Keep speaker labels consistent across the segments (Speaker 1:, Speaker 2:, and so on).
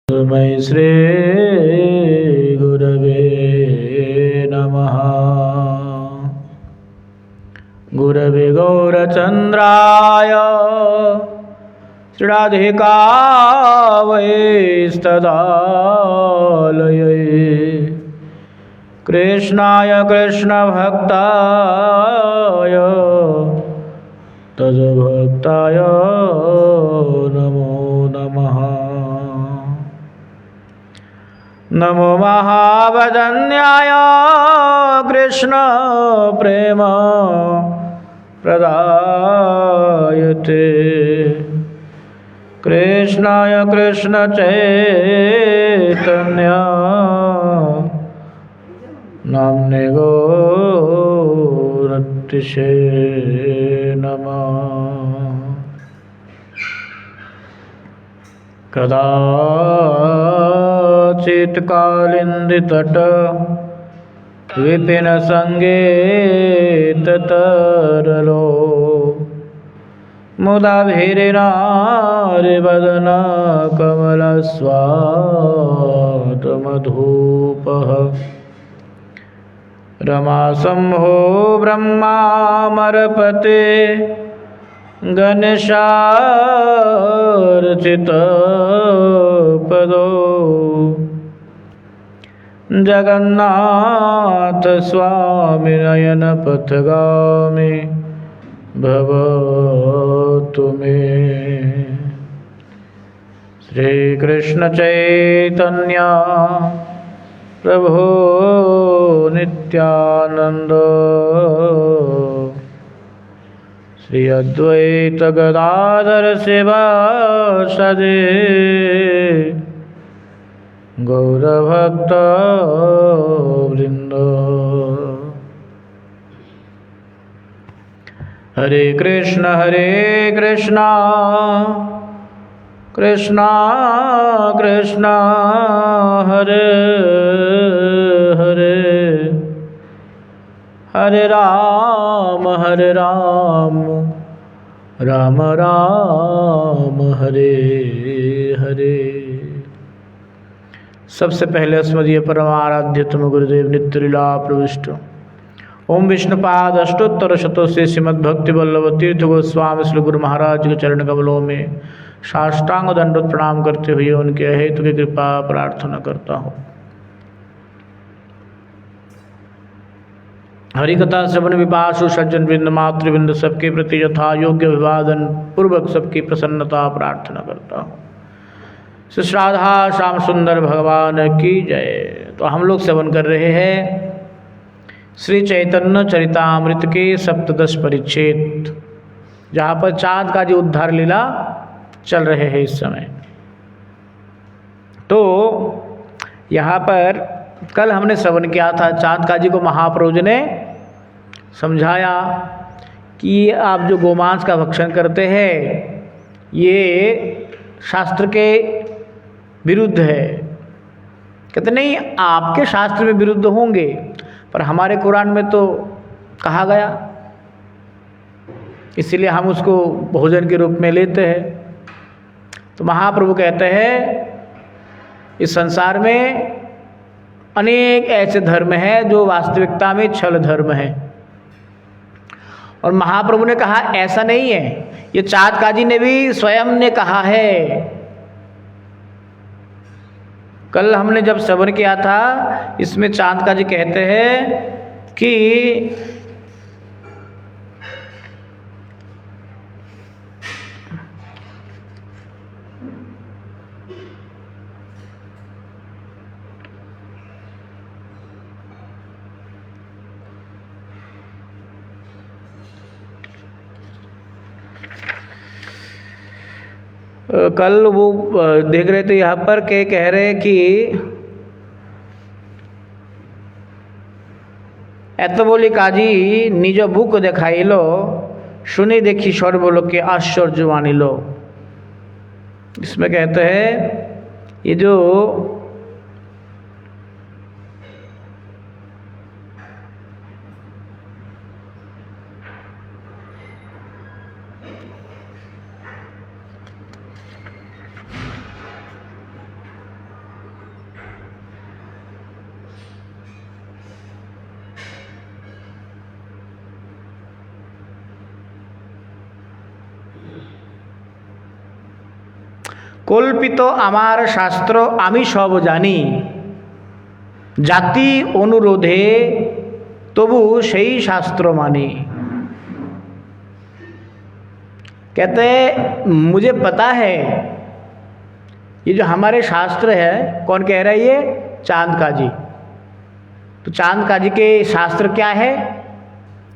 Speaker 1: तस्मै श्री गुरवे नमः। गुरवे गौरचन्द्राय श्रीराधिकावैस्तदालये कृष्णाय कृष्णभक्ताय तद्भक्ताय नमो नमः। नमो महावदन्याय कृष्ण प्रेम प्रदायते कृष्णाय कृष्ण चैतन्य नाम्ने गौरतिसे नमः। कदाचित् कालिन्दीतट विपिन संगीत तरलो मुदा भीरिनारिवदन कमलस्वाद मधुपः रमासंभो ब्रह्मामरपते गणेशार्चित पदो जगन्नाथ स्वामी नयन पथगामी भवतु मे। श्री कृष्ण चैतन्य प्रभु नित्यानंद श्री अद्वैत गदाधर शिवासादि गौरभक्त वृंद। हरे कृष्ण कृष्ण कृष्ण हरे हरे हरे राम राम राम हरे हरे। सबसे पहले स्मदीय परमाराध्यतम गुरुदेव नित्यलीला प्रविष्ट ओम विष्णुपाद अष्टोत्तर शतों श्रीमद्भक्ति वल्लभ तीर्थ गोस्वामी श्री गुरु महाराज के चरण कमलों में साष्टांग दंडवत प्रणाम करते हुए उनके अहेतु की कृपा प्रार्थना करता हूँ। हरिकथा श्रवण विपासु सज्जन वृंद मातृवृंद सबके प्रति यथा योग्य अभिवादन पूर्वक सबकी प्रसन्नता प्रार्थना करता हूँ। श्री राधा श्याम सुंदर भगवान की जय। तो हम लोग सेवन कर रहे हैं श्री चैतन्य चरितामृत के सप्तदश परिच्छेद, जहाँ पर चाँद का जो उद्धार लीला चल रहे हैं इस समय। तो यहाँ पर कल हमने श्रवण किया था, चाँद का जी को महाप्रभु जी ने समझाया कि आप जो गोमांस का भक्षण करते हैं ये शास्त्र के विरुद्ध है। कहते नहीं, आपके शास्त्र में विरुद्ध होंगे पर हमारे कुरान में तो कहा गया, इसीलिए हम उसको भोजन के रूप में लेते हैं। तो महाप्रभु कहते हैं इस संसार में अनेक ऐसे धर्म हैं जो वास्तविकता में छल धर्म है। और महाप्रभु ने कहा ऐसा नहीं है, ये चाँद काजी ने भी स्वयं ने कहा है। कल हमने जब श्रवण किया था, इसमें चाँद काजी कहते हैं कि कल वो देख रहे थे यहाँ पर के कह रहे कि एत बोली काजी निज भूख देखाइलो सुनी देखी सर्वलोक के आश्चर्य मानिलो। इसमें कहते हैं ये जो কল্পিত আমার শাস্ত্র আমি সব জানি, জাতি অনুরোধে তবु সেই শাস্त्र मानी। कहते मुझे पता है, ये जो हमारे शास्त्र है, कौन कह रहा है? ये चांद काजी। तो चांद काजी के शास्त्र क्या है?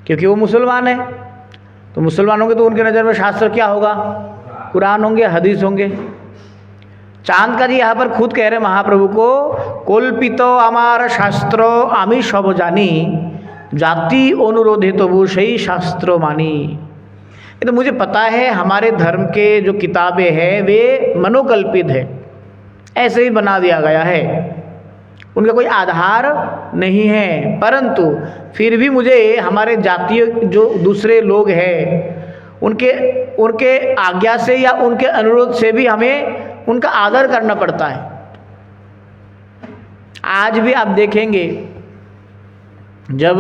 Speaker 1: क्योंकि वो मुसलमान है, तो मुसलमान होंगे तो उनके नज़र में शास्त्र क्या होगा? कुरान होंगे, हदीस होंगे। चांद काजी यहाँ पर खुद कह रहे महाप्रभु को, कल्पित आमार शास्त्र आमी सब जानी, जाति अनुरोधे तबु सही शास्त्र मानी। ये तो मुझे पता है हमारे धर्म के जो किताबें हैं वे मनोकल्पित है, ऐसे ही बना दिया गया है, उनका कोई आधार नहीं है। परंतु फिर भी मुझे हमारे जातीय जो दूसरे लोग हैं उनके आज्ञा से या उनके अनुरोध से भी हमें उनका आदर करना पड़ता है। आज भी आप देखेंगे जब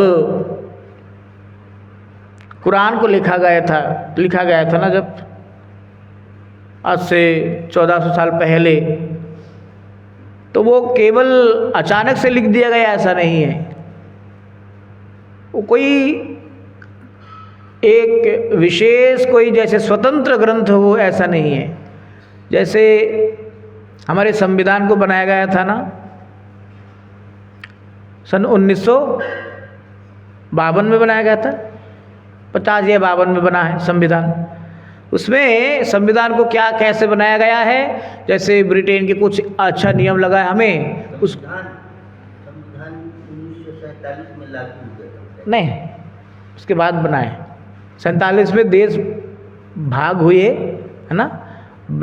Speaker 1: कुरान को लिखा गया था ना, जब आज से 1400 साल पहले, तो वो केवल अचानक से लिख दिया गया ऐसा नहीं है। वो कोई एक विशेष कोई जैसे स्वतंत्र ग्रंथ हो ऐसा नहीं है। जैसे हमारे संविधान को बनाया गया था ना सन 1952 में बनाया गया था, 50 या 52 में बना है संविधान। उसमें संविधान को क्या कैसे बनाया गया है, जैसे ब्रिटेन के कुछ अच्छा नियम लगा है हमें उस
Speaker 2: संविधान 1947 में लागू हुआ था।
Speaker 1: नहीं, उसके बाद बनाए 47 में देश भाग हुए है ना,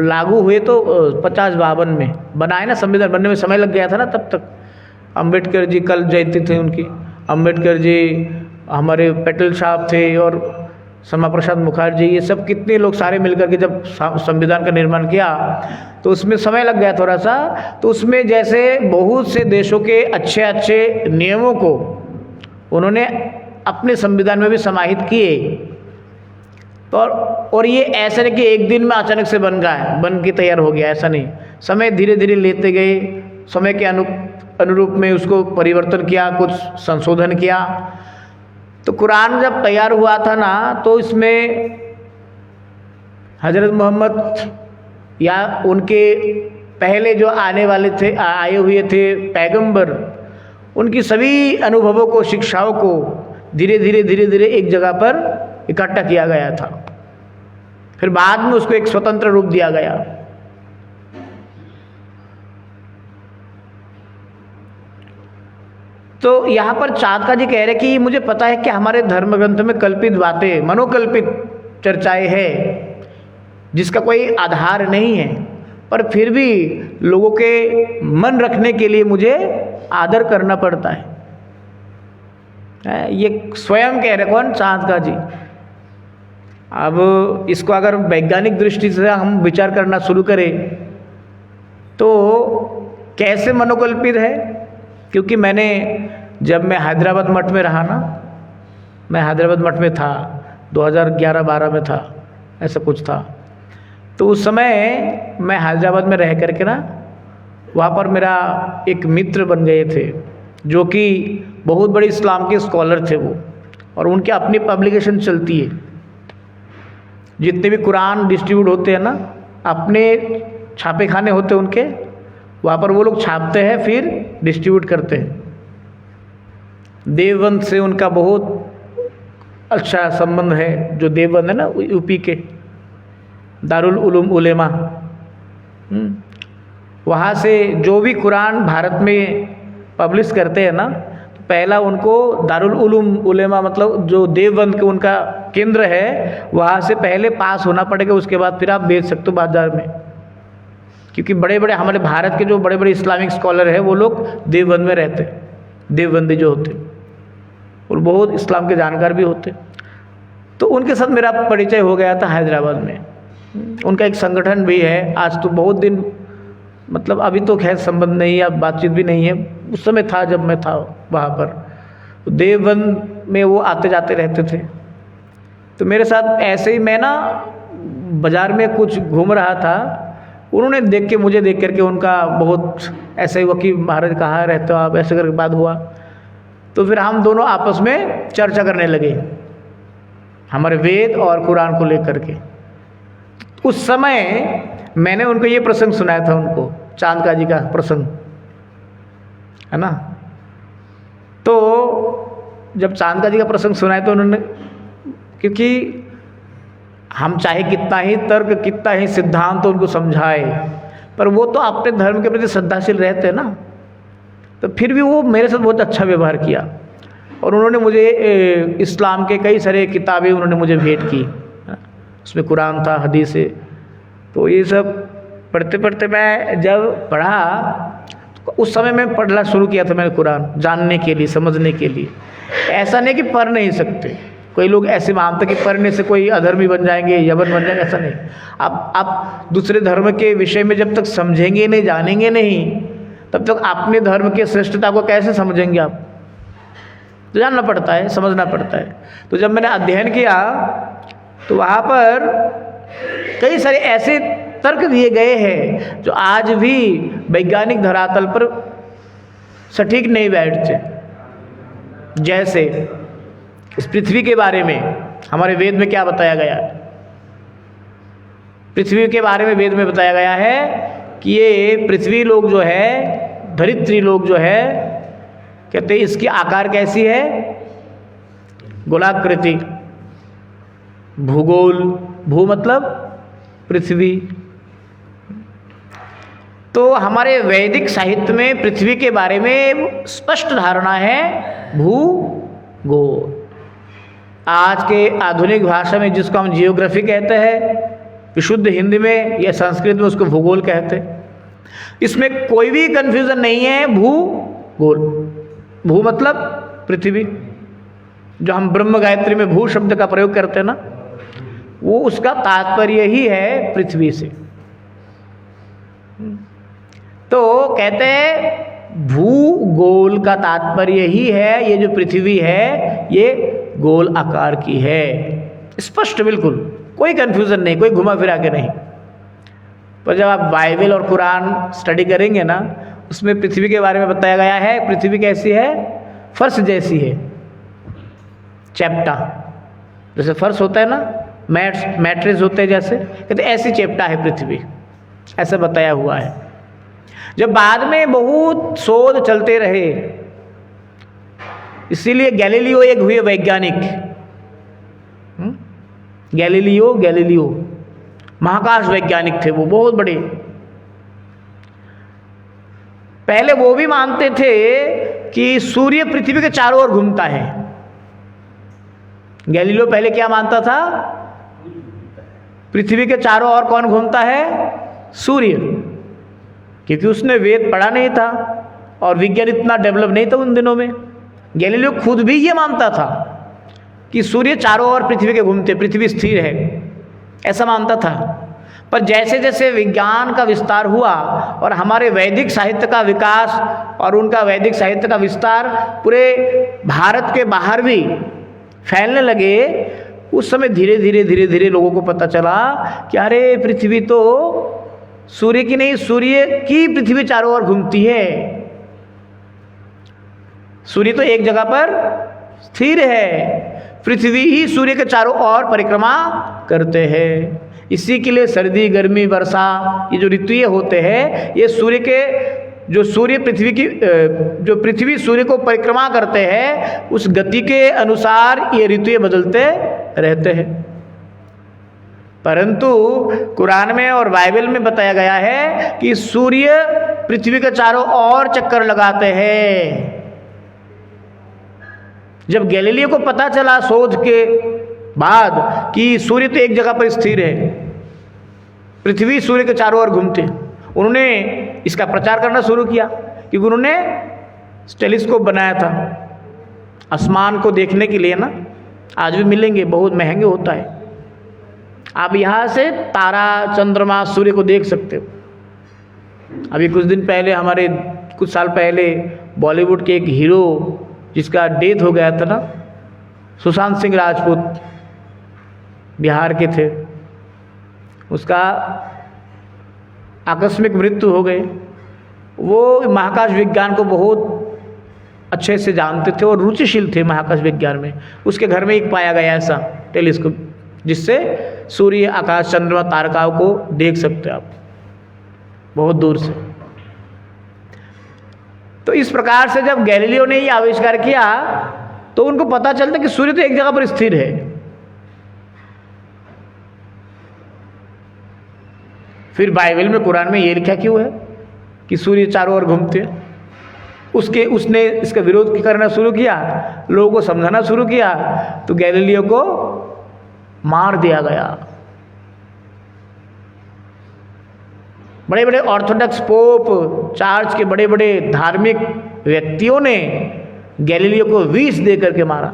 Speaker 1: लागू हुए तो 50-52 में बनाए ना। संविधान बनने में समय लग गया था ना तब तक। अंबेडकर जी कल जयंती थी उनकी, अंबेडकर जी, हमारे पटेल साहब थे और श्यामा प्रसाद मुखर्जी, ये सब कितने लोग सारे मिलकर के जब संविधान का निर्माण किया तो उसमें समय लग गया थोड़ा सा। तो उसमें जैसे बहुत से देशों के अच्छे अच्छे नियमों को उन्होंने अपने संविधान में भी समाहित किए। तो और ये ऐसा नहीं कि एक दिन में अचानक से बन के तैयार हो गया, ऐसा नहीं। समय धीरे धीरे लेते गए, समय के अनुरूप में उसको परिवर्तन किया, कुछ संशोधन किया। तो कुरान जब तैयार हुआ था ना, तो इसमें हजरत मोहम्मद या उनके पहले जो आए हुए थे पैगंबर, उनकी सभी अनुभवों को, शिक्षाओं को धीरे धीरे एक जगह पर इकट्ठा किया गया था। फिर बाद में उसको एक स्वतंत्र रूप दिया गया। तो यहाँ पर चाँद काजी कह रहे कि मुझे पता है कि हमारे धर्म ग्रंथ में कल्पित बातें, मनोकल्पित चर्चाएं हैं जिसका कोई आधार नहीं है, पर फिर भी लोगों के मन रखने के लिए मुझे आदर करना पड़ता है। ये स्वयं कह रहे कौन? चाँद काजी। अब इसको अगर वैज्ञानिक दृष्टि से हम विचार करना शुरू करें तो कैसे मनोकल्पित है? क्योंकि जब मैं हैदराबाद मठ में रहा ना, मैं हैदराबाद मठ में था, 2011-12 में था, ऐसा कुछ था। तो उस समय मैं हैदराबाद में रह करके ना, वहाँ पर मेरा एक मित्र बन गए थे जो कि बहुत बड़े इस्लाम के स्कॉलर थे वो, और उनकी अपनी पब्लिकेशन चलती है। जितने भी कुरान डिस्ट्रीब्यूट होते हैं ना, अपने छापे खाने होते हैं उनके, वहाँ पर वो लोग छापते हैं फिर डिस्ट्रीब्यूट करते हैं। देवबंद से उनका बहुत अच्छा संबंध है, जो देवबंद है ना यूपी के, दारुल उलूम उलेमा, वहाँ से जो भी कुरान भारत में पब्लिश करते हैं ना, तो पहला उनको दारुल उलूम उलेमा, मतलब जो देवबंद के उनका केंद्र है, वहाँ से पहले पास होना पड़ेगा, उसके बाद फिर आप बेच सकते हो बाजार में। क्योंकि बड़े बड़े हमारे भारत के जो बड़े बड़े इस्लामिक स्कॉलर हैं वो लोग देवबंद में रहते, देवबंदी जो होते, और बहुत इस्लाम के जानकार भी होते। तो उनके साथ मेरा परिचय हो गया था हैदराबाद में। उनका एक संगठन भी है, आज तो बहुत दिन, मतलब अभी तो खैर संबंध नहीं है, अब बातचीत भी नहीं है, उस समय था जब मैं था वहाँ पर। देवबंद में वो आते जाते रहते थे। तो मेरे साथ ऐसे ही मैं ना बाज़ार में कुछ घूम रहा था, उन्होंने देख के, मुझे देख करके उनका बहुत ऐसे हुआ कि महाराज कहाँ रहते हो आप, ऐसे करके बात हुआ। तो फिर हम दोनों आपस में चर्चा करने लगे हमारे वेद और कुरान को लेकर के। उस समय मैंने उनको ये प्रसंग सुनाया था, उनको चांद का जी का प्रसंग, है ना। तो जब चांद का जी का प्रसंग सुनाया तो उन्होंने, क्योंकि हम चाहे कितना ही तर्क, कितना ही सिद्धांत तो उनको समझाए, पर वो तो अपने धर्म के प्रति श्रद्धाशील रहते हैं ना। तो फिर भी वो मेरे साथ बहुत अच्छा व्यवहार किया और उन्होंने मुझे इस्लाम के कई सारे किताबें उन्होंने मुझे भेंट की। उसमें कुरान था, हदीस है। तो ये सब पढ़ते पढ़ते मैं जब पढ़ा, उस समय मैं पढ़ना शुरू किया था मैंने कुरान, जानने के लिए, समझने के लिए। ऐसा नहीं कि पढ़ नहीं सकते, कोई लोग ऐसे मानते कि पढ़ने से कोई अधर्मी बन जाएंगे, यवन बन जाएंगे, ऐसा नहीं। आप दूसरे धर्म के विषय में जब तक समझेंगे नहीं, जानेंगे नहीं, तब तक अपने धर्म की श्रेष्ठता को कैसे समझेंगे आप? तो जानना पड़ता है, समझना पड़ता है। तो जब मैंने अध्ययन किया तो वहाँ पर कई सारे ऐसे तर्क दिए गए हैं जो आज भी वैज्ञानिक धरातल पर सटीक नहीं बैठते। जैसे इस पृथ्वी के बारे में हमारे वेद में क्या बताया गया है? पृथ्वी के बारे में वेद में बताया गया है कि ये पृथ्वी लोग जो है, धरित्री लोग जो है, कहते हैं इसकी आकार कैसी है? गोलाकृति। भूगोल, भू मतलब पृथ्वी। तो हमारे वैदिक साहित्य में पृथ्वी के बारे में स्पष्ट धारणा है भूगोल। आज के आधुनिक भाषा में जिसको हम जियोग्राफी कहते हैं, विशुद्ध हिंदी में या संस्कृत में उसको भूगोल कहते हैं। इसमें कोई भी कंफ्यूजन नहीं है। भूगोल, भू मतलब पृथ्वी, जो हम ब्रह्म गायत्री में भू शब्द का प्रयोग करते हैं ना, वो उसका तात्पर्य ही है पृथ्वी से। तो कहते हैं भूगोल का तात्पर्य ही है ये जो पृथ्वी है ये गोल आकार की है। स्पष्ट, बिल्कुल कोई कंफ्यूजन नहीं, कोई घुमा फिरा के नहीं। पर जब आप बाइबल और कुरान स्टडी करेंगे ना, उसमें पृथ्वी के बारे में बताया गया है। पृथ्वी कैसी है? फर्श जैसी है, चैप्टा। जैसे फर्श होता है ना, मैट्रेस होते हैं जैसे, कहते ऐसी चैप्टा है पृथ्वी, ऐसा बताया हुआ है। जब बाद में बहुत शोध चलते रहे, इसीलिए गैलीलियो एक हुए वैज्ञानिक। गैलीलियो महाकाश वैज्ञानिक थे, वो बहुत बड़े। पहले वो भी मानते थे कि सूर्य पृथ्वी के चारों ओर घूमता है। गैलीलियो पहले क्या मानता था? पृथ्वी के चारों ओर कौन घूमता है? सूर्य। क्योंकि उसने वेद पढ़ा नहीं था और विज्ञान इतना डेवलप नहीं था उन दिनों में। गैलीलियो खुद भी ये मानता था कि सूर्य चारों ओर पृथ्वी के घूमते, पृथ्वी स्थिर है, ऐसा मानता था। पर जैसे जैसे विज्ञान का विस्तार हुआ और हमारे वैदिक साहित्य का विकास और उनका वैदिक साहित्य का विस्तार पूरे भारत के बाहर भी फैलने लगे, उस समय धीरे धीरे लोगों को पता चला कि अरे पृथ्वी तो सूर्य की नहीं, सूर्य की पृथ्वी चारों ओर घूमती है। सूर्य तो एक जगह पर स्थिर है, पृथ्वी ही सूर्य के चारों ओर परिक्रमा करते हैं। इसी के लिए सर्दी, गर्मी, वर्षा, ये जो ऋतुएं होते हैं, ये सूर्य के जो पृथ्वी सूर्य को परिक्रमा करते हैं, उस गति के अनुसार ये ऋतुएं बदलते रहते हैं। परंतु कुरान में और बाइबल में बताया गया है कि सूर्य पृथ्वी के चारों ओर चक्कर लगाते हैं। जब गैलीलियो को पता चला शोध के बाद कि सूर्य तो एक जगह पर स्थिर है, पृथ्वी सूर्य के चारों ओर घूमते, उन्होंने इसका प्रचार करना शुरू किया। क्योंकि उन्होंने टेलीस्कोप बनाया था आसमान को देखने के लिए ना, आज भी मिलेंगे, बहुत महंगे होता है। आप यहाँ से तारा, चंद्रमा, सूर्य को देख सकते हो। अभी कुछ साल पहले बॉलीवुड के एक हीरो जिसका डेथ हो गया था ना, सुशांत सिंह राजपूत, बिहार के थे, उसका आकस्मिक मृत्यु हो गए। वो महाकाश विज्ञान को बहुत अच्छे से जानते थे और रुचिशील थे महाकाश विज्ञान में। उसके घर में एक पाया गया ऐसा टेलीस्कोप जिससे सूर्य, आकाश, चंद्रमा, तारकाओं को देख सकते आप बहुत दूर से। तो इस प्रकार से जब गैलीलियो ने ये आविष्कार किया तो उनको पता चलता कि सूर्य तो एक जगह पर स्थिर है। फिर बाइबल में, कुरान में ये लिखा क्यों है कि सूर्य चारों ओर घूमते हैं? उसने इसका विरोध करना शुरू किया, लोगों को समझाना शुरू किया, तो गैलीलियो को मार दिया गया। बड़े बड़े ऑर्थोडॉक्स पोप, चार्च के बड़े बड़े धार्मिक व्यक्तियों ने गैलीलियो को विष दे करके मारा।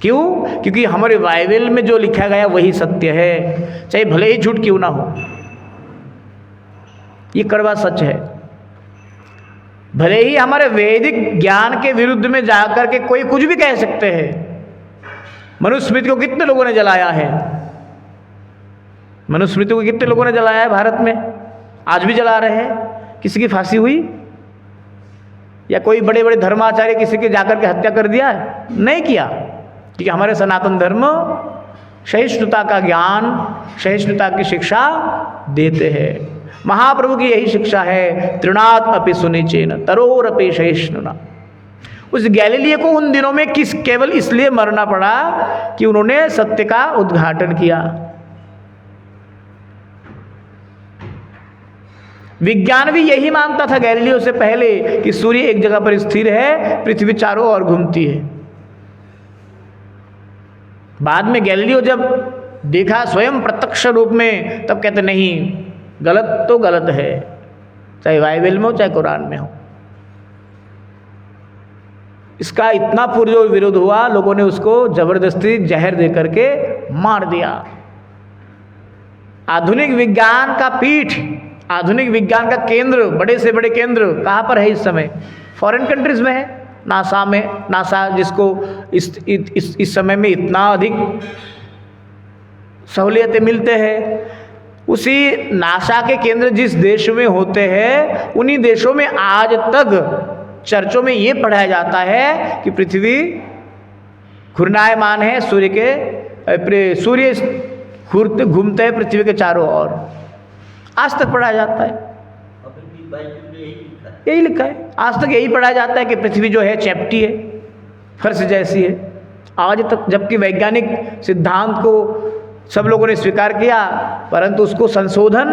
Speaker 1: क्यों? क्योंकि हमारे बाइबल में जो लिखा गया वही सत्य है, चाहे भले ही झूठ क्यों ना हो। ये कड़वा सच है। भले ही हमारे वैदिक ज्ञान के विरुद्ध में जाकर के कोई कुछ भी कह सकते हैं। मनुस्मृति को कितने लोगों ने जलाया है? मनुस्मृति को कितने लोगों ने जलाया है भारत में? आज भी जला रहे हैं। किसी की फांसी हुई? या कोई बड़े बड़े धर्माचार्य किसी के जाकर के हत्या कर दिया है? नहीं किया, क्योंकि हमारे सनातन धर्म सहिष्णुता का ज्ञान, सहिष्णुता की शिक्षा देते हैं। महाप्रभु की यही शिक्षा है, तृणात् अपि सुनिचेन तरोरपि सहिष्णुना। उस गैलीलियो को उन दिनों में केवल इसलिए मरना पड़ा कि उन्होंने सत्य का उद्घाटन किया। विज्ञान भी यही मानता था गैलीलियो से पहले कि सूर्य एक जगह पर स्थिर है, पृथ्वी चारों ओर घूमती है। बाद में गैलीलियो जब देखा स्वयं प्रत्यक्ष रूप में, तब कहते नहीं, गलत तो गलत है, चाहे बाइबल में हो चाहे कुरान में हो। इसका इतना पुरजोर विरोध हुआ, लोगों ने उसको जबरदस्ती जहर दे करके मार दिया। आधुनिक विज्ञान का पीठ, आधुनिक विज्ञान का केंद्र, बड़े से बड़े केंद्र कहाँ पर है इस समय? फॉरेन कंट्रीज में है, नासा में। नासा जिसको इस समय में इतना अधिक सहूलियतें मिलते हैं, उसी नासा के केंद्र जिस देश में होते हैं, उन्हीं देशों में आज तक चर्चों में ये पढ़ाया जाता है कि पृथ्वी घूर्णायमान है, सूर्य घूमते हैं पृथ्वी के चारों ओर। आज तक पढ़ाया जाता है, यही लिखा है। आज तक यही पढ़ाया जाता है कि पृथ्वी जो है चैप्टी है, फर्श जैसी है। आज तक, जबकि वैज्ञानिक सिद्धांत को सब लोगों ने स्वीकार किया, परंतु उसको संशोधन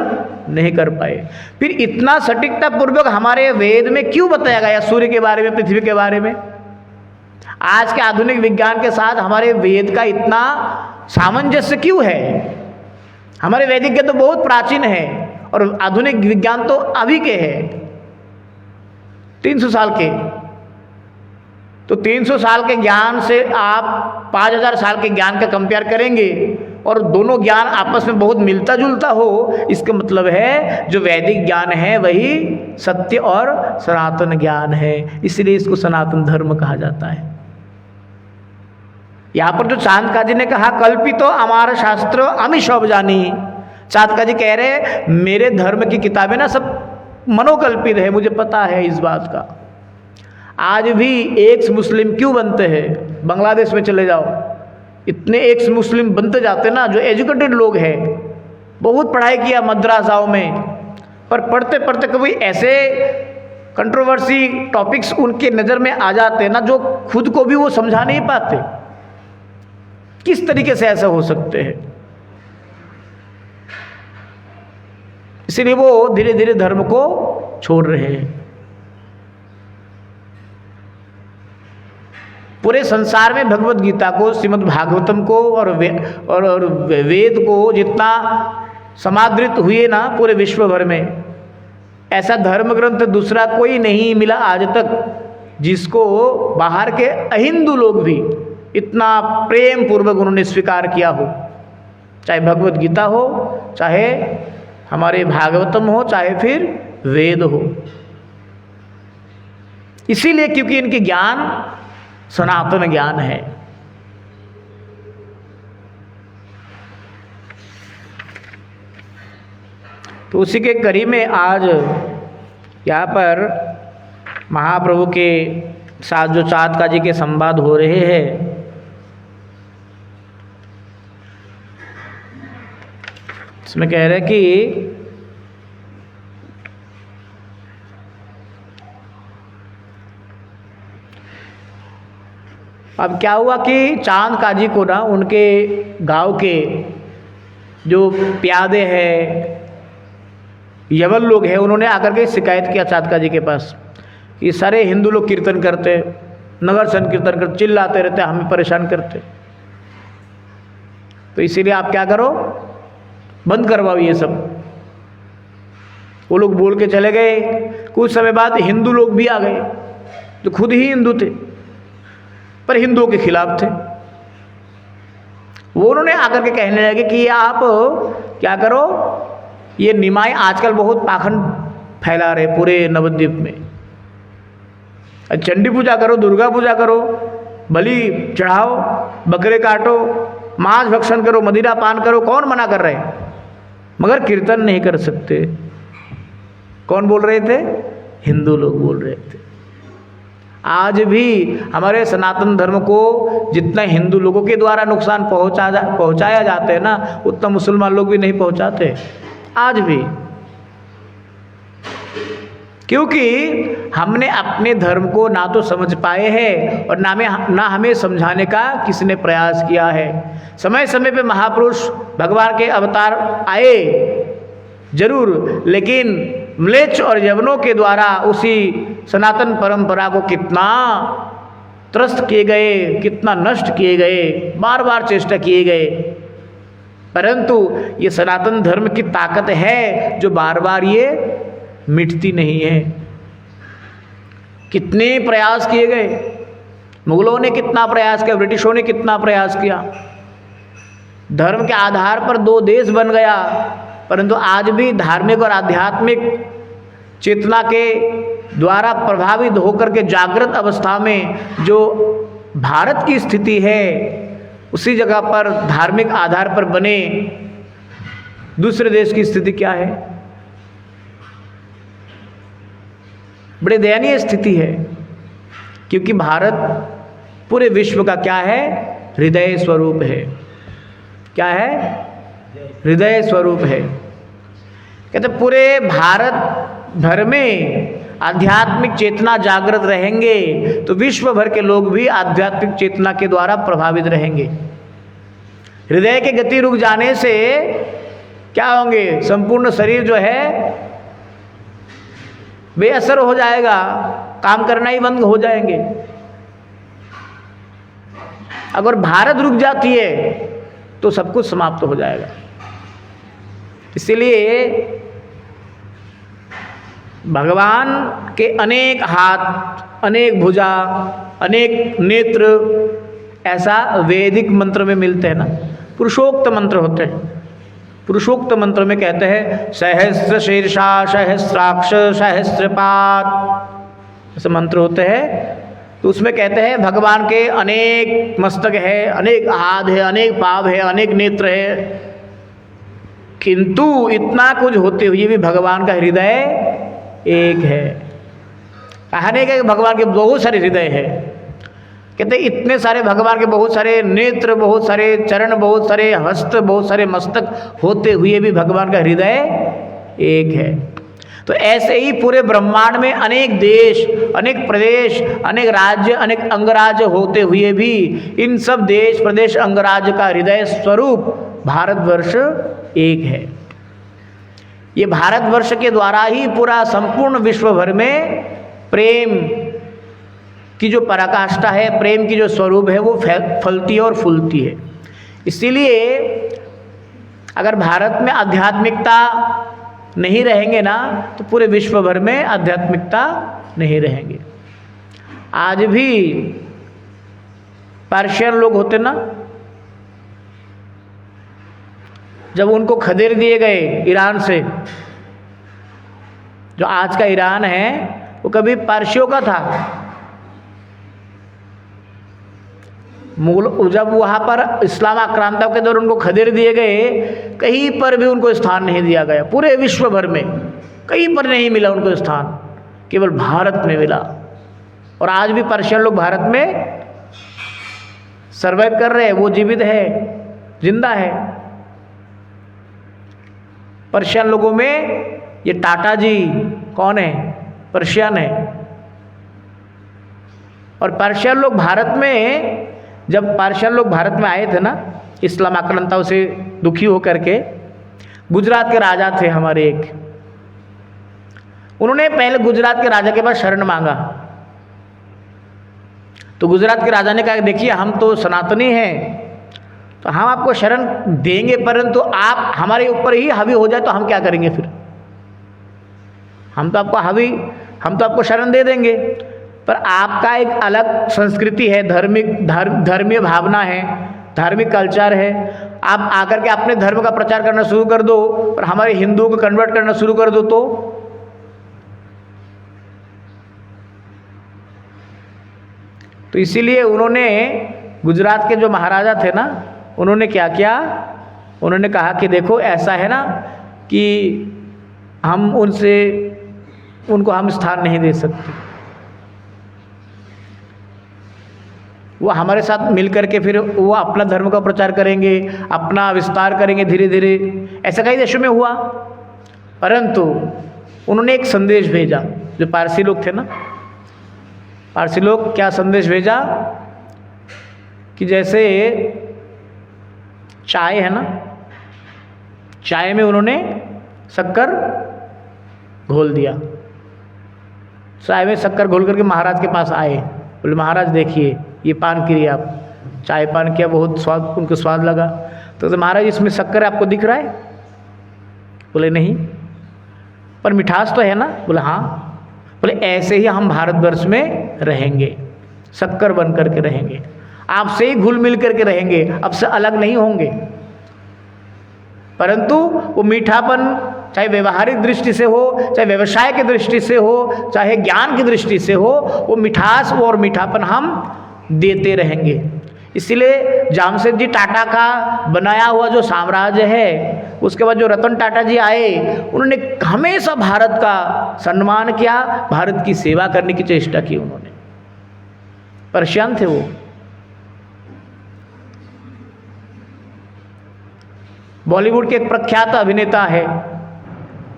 Speaker 1: नहीं कर पाए। फिर इतना सटीकता पूर्वक हमारे वेद में क्यों बताया गया सूर्य के बारे में, पृथ्वी के बारे में? आज के आधुनिक विज्ञान के साथ हमारे वेद का इतना सामंजस्य क्यों है? हमारे वैदिक ज्ञान तो बहुत प्राचीन है और आधुनिक विज्ञान तो अभी के है, 300 साल के। तो 300 साल के ज्ञान से आप 5000 साल के ज्ञान का कंपेयर करेंगे और दोनों ज्ञान आपस में बहुत मिलता जुलता हो, इसका मतलब है जो वैदिक ज्ञान है वही सत्य और सनातन ज्ञान है। इसलिए इसको सनातन धर्म कहा जाता है। यहाँ पर जो चांदका जी ने कहा कल्पितो अमार शास्त्र अमि सब जानी, चांदका जी कह रहे मेरे धर्म की किताबें ना सब मनोकल्पित है, मुझे पता है इस बात का। आज भी एक्स मुस्लिम क्यों बनते हैं? बांग्लादेश में चले जाओ, इतने एक्स मुस्लिम बनते जाते ना, जो एजुकेटेड लोग हैं, बहुत पढ़ाई किया मद्रासाओं में, पर पढ़ते पढ़ते कभी ऐसे कंट्रोवर्सी टॉपिक्स उनके नज़र में आ जाते ना जो खुद को भी वो समझा नहीं पाते। किस तरीके से ऐसा हो सकते हैं? इसीलिए वो धीरे धीरे धर्म को छोड़ रहे हैं। पूरे संसार में भगवत गीता को, श्रीमद् भागवतम को और वेद को जितना समादृत हुए ना पूरे विश्व भर में, ऐसा धर्म ग्रंथ दूसरा कोई नहीं मिला आज तक जिसको बाहर के अहिंदू लोग भी इतना प्रेम पूर्वक उन्होंने स्वीकार किया हो। चाहे भगवत गीता हो, चाहे हमारे भागवतम हो, चाहे फिर वेद हो। इसीलिए क्योंकि इनके ज्ञान सनातन ज्ञान है। तो उसी के कड़ी में आज यहाँ पर महाप्रभु के साथ जो चातका जी के संवाद हो रहे हैं, इसमें कह रहे कि अब क्या हुआ कि चांद काजी को ना उनके गांव के जो प्यादे हैं, यवन लोग हैं, उन्होंने आकर के शिकायत किया चांद काजी के पास कि सारे हिंदू लोग कीर्तन करते, नगर संकीर्तन करते, चिल्लाते रहते, हमें परेशान करते, तो इसीलिए आप क्या करो, बंद करवाओ ये सब। वो लोग बोल के चले गए। कुछ समय बाद हिंदू लोग भी आ गए जो खुद ही हिंदू थे पर हिंदुओं के खिलाफ थे। वो उन्होंने आकर के कहने लगे कि आप क्या करो, ये निमाय आजकल बहुत पाखंड फैला रहे पूरे नवद्वीप में। चंडी पूजा करो, दुर्गा पूजा करो, बलि चढ़ाओ, बकरे काटो, मांस भक्षण करो, मदिरा पान करो, कौन मना कर रहे हैं, मगर कीर्तन नहीं कर सकते। कौन बोल रहे थे? हिंदू लोग बोल रहे थे। आज भी हमारे सनातन धर्म को जितना हिंदू लोगों के द्वारा नुकसान पहुंचाया जाता है ना, उतना मुसलमान लोग भी नहीं पहुंचाते आज भी, क्योंकि हमने अपने धर्म को ना तो समझ पाए हैं और ना हमें समझाने का किसी ने प्रयास किया है। समय समय पे महापुरुष भगवान के अवतार आए जरूर, लेकिन म्लेच्छ और यवनों के द्वारा उसी सनातन परंपरा को कितना त्रस्त किए गए, कितना नष्ट किए गए, बार बार चेष्टा किए गए, परंतु ये सनातन धर्म की ताकत है जो बार बार ये मिटती नहीं है। कितने प्रयास किए गए, मुगलों ने कितना प्रयास किया, ब्रिटिशों ने कितना प्रयास किया, धर्म के आधार पर 2 देश बन गया, परंतु आज भी धार्मिक और आध्यात्मिक चेतना के द्वारा प्रभावित होकर के जागृत अवस्था में जो भारत की स्थिति है, उसी जगह पर धार्मिक आधार पर बने दूसरे देश की स्थिति क्या है? बड़े दयनीय स्थिति है, क्योंकि भारत पूरे विश्व का क्या है? हृदय स्वरूप है। क्या है? हृदय स्वरूप है। कहते पूरे भारत भर में आध्यात्मिक चेतना जागृत रहेंगे तो विश्व भर के लोग भी आध्यात्मिक चेतना के द्वारा प्रभावित रहेंगे। हृदय की गति रुक जाने से क्या होंगे? संपूर्ण शरीर जो है बेअसर हो जाएगा, काम करना ही बंद हो जाएंगे। अगर भारत रुक जाती है तो सब कुछ समाप्त हो जाएगा। इसलिए भगवान के अनेक हाथ, अनेक भुजा, अनेक नेत्र ऐसा वैदिक मंत्र में मिलते हैं ना। पुरुषोक्त मंत्र होते हैं। पुरुषोक्त मंत्र में कहते हैं सहस्र शीर्षा सहस्राक्ष सहस्रपाद, ऐसे मंत्र होते हैं। तो उसमें कहते हैं भगवान के अनेक मस्तक है, अनेक हाथ है, अनेक पाव है, अनेक नेत्र है, किंतु इतना कुछ होते हुए भी भगवान का हृदय एक है। कहने का भगवान के बहुत सारे हृदय है। कहते इतने सारे भगवान के बहुत सारे नेत्र, बहुत सारे चरण, बहुत सारे हस्त, बहुत सारे मस्तक होते हुए भी भगवान का हृदय एक है। तो ऐसे ही पूरे ब्रह्मांड में अनेक देश, अनेक प्रदेश, अनेक राज्य, अनेक अंगराज्य होते हुए भी इन सब देश, प्रदेश, अंगराज्य का हृदय स्वरूप भारतवर्ष एक है। ये भारतवर्ष के द्वारा ही पूरा संपूर्ण विश्व भर में प्रेम की जो पराकाष्ठा है, प्रेम की जो स्वरूप है, वो फलती है और फूलती है। इसीलिए अगर भारत में आध्यात्मिकता नहीं रहेंगे ना तो पूरे विश्व भर में आध्यात्मिकता नहीं रहेंगे। आज भी पर्शियन लोग होते ना, जब उनको खदेड़ दिए गए ईरान से, जो आज का ईरान है वो कभी पारसियों का था। मुगल जब वहाँ पर इस्लाम आक्रांता के दौरान उनको खदेड़ दिए गए, कहीं पर भी उनको स्थान नहीं दिया गया। पूरे विश्व भर में कहीं पर नहीं मिला उनको स्थान, केवल भारत में मिला। और आज भी पर्शियन लोग भारत में सर्वाइव कर रहे हैं, वो जीवित है, जिंदा है। पर्शियन लोगों में ये टाटा जी कौन है? पर्शियन है। और पर्शियन लोग भारत में, जब पर्शियन लोग भारत में आए थे ना इस्लाम आक्रांताओं से दुखी होकर के, गुजरात के राजा थे हमारे एक, उन्होंने पहले गुजरात के राजा के पास शरण मांगा। तो गुजरात के राजा ने कहा देखिए हम तो सनातनी हैं, तो हम आपको शरण देंगे, परंतु आप हमारे ऊपर ही हावी हो जाए तो हम क्या करेंगे फिर? हम तो आपको शरण दे देंगे, पर आपका एक अलग संस्कृति है, धर्मीय भावना है, धार्मिक कल्चर है। आप आकर के अपने धर्म का प्रचार करना शुरू कर दो, पर हमारे हिंदुओं को कन्वर्ट करना शुरू कर दो तो इसीलिए उन्होंने, गुजरात के जो महाराजा थे ना, उन्होंने क्या किया? उन्होंने कहा कि देखो ऐसा है ना कि हम उनको हम स्थान नहीं दे सकते, वो हमारे साथ मिलकर के फिर वो अपना धर्म का प्रचार करेंगे, अपना विस्तार करेंगे धीरे धीरे। ऐसा कई देशों में हुआ। परंतु उन्होंने एक संदेश भेजा, जो पारसी लोग थे ना, पारसी लोग क्या संदेश भेजा कि जैसे चाय है ना, चाय में उन्होंने शक्कर घोल दिया। चाय में शक्कर घोल करके महाराज के पास आए, बोले महाराज देखिए ये पान करिए आप। चाय पान किया, बहुत स्वाद, उनको स्वाद लगा। तो महाराज इसमें शक्कर आपको दिख रहा है? बोले नहीं। पर मिठास तो है ना? बोले हाँ। बोले ऐसे ही हम भारतवर्ष में रहेंगे, शक्कर बन करके रहेंगे, आपसे ही घुल मिल करके रहेंगे, अब से अलग नहीं होंगे। परंतु वो मीठापन चाहे व्यवहारिक दृष्टि से हो, चाहे व्यवसाय की दृष्टि से हो, चाहे ज्ञान की दृष्टि से हो, वो मिठास और मीठापन हम देते रहेंगे। इसलिए जामशेदजी टाटा का बनाया हुआ जो साम्राज्य है, उसके बाद जो रतन टाटा जी आए, उन्होंने हमेशा भारत का सम्मान किया, भारत की सेवा करने की चेष्टा की उन्होंने। पर्शियन थे वो। बॉलीवुड के एक प्रख्यात अभिनेता है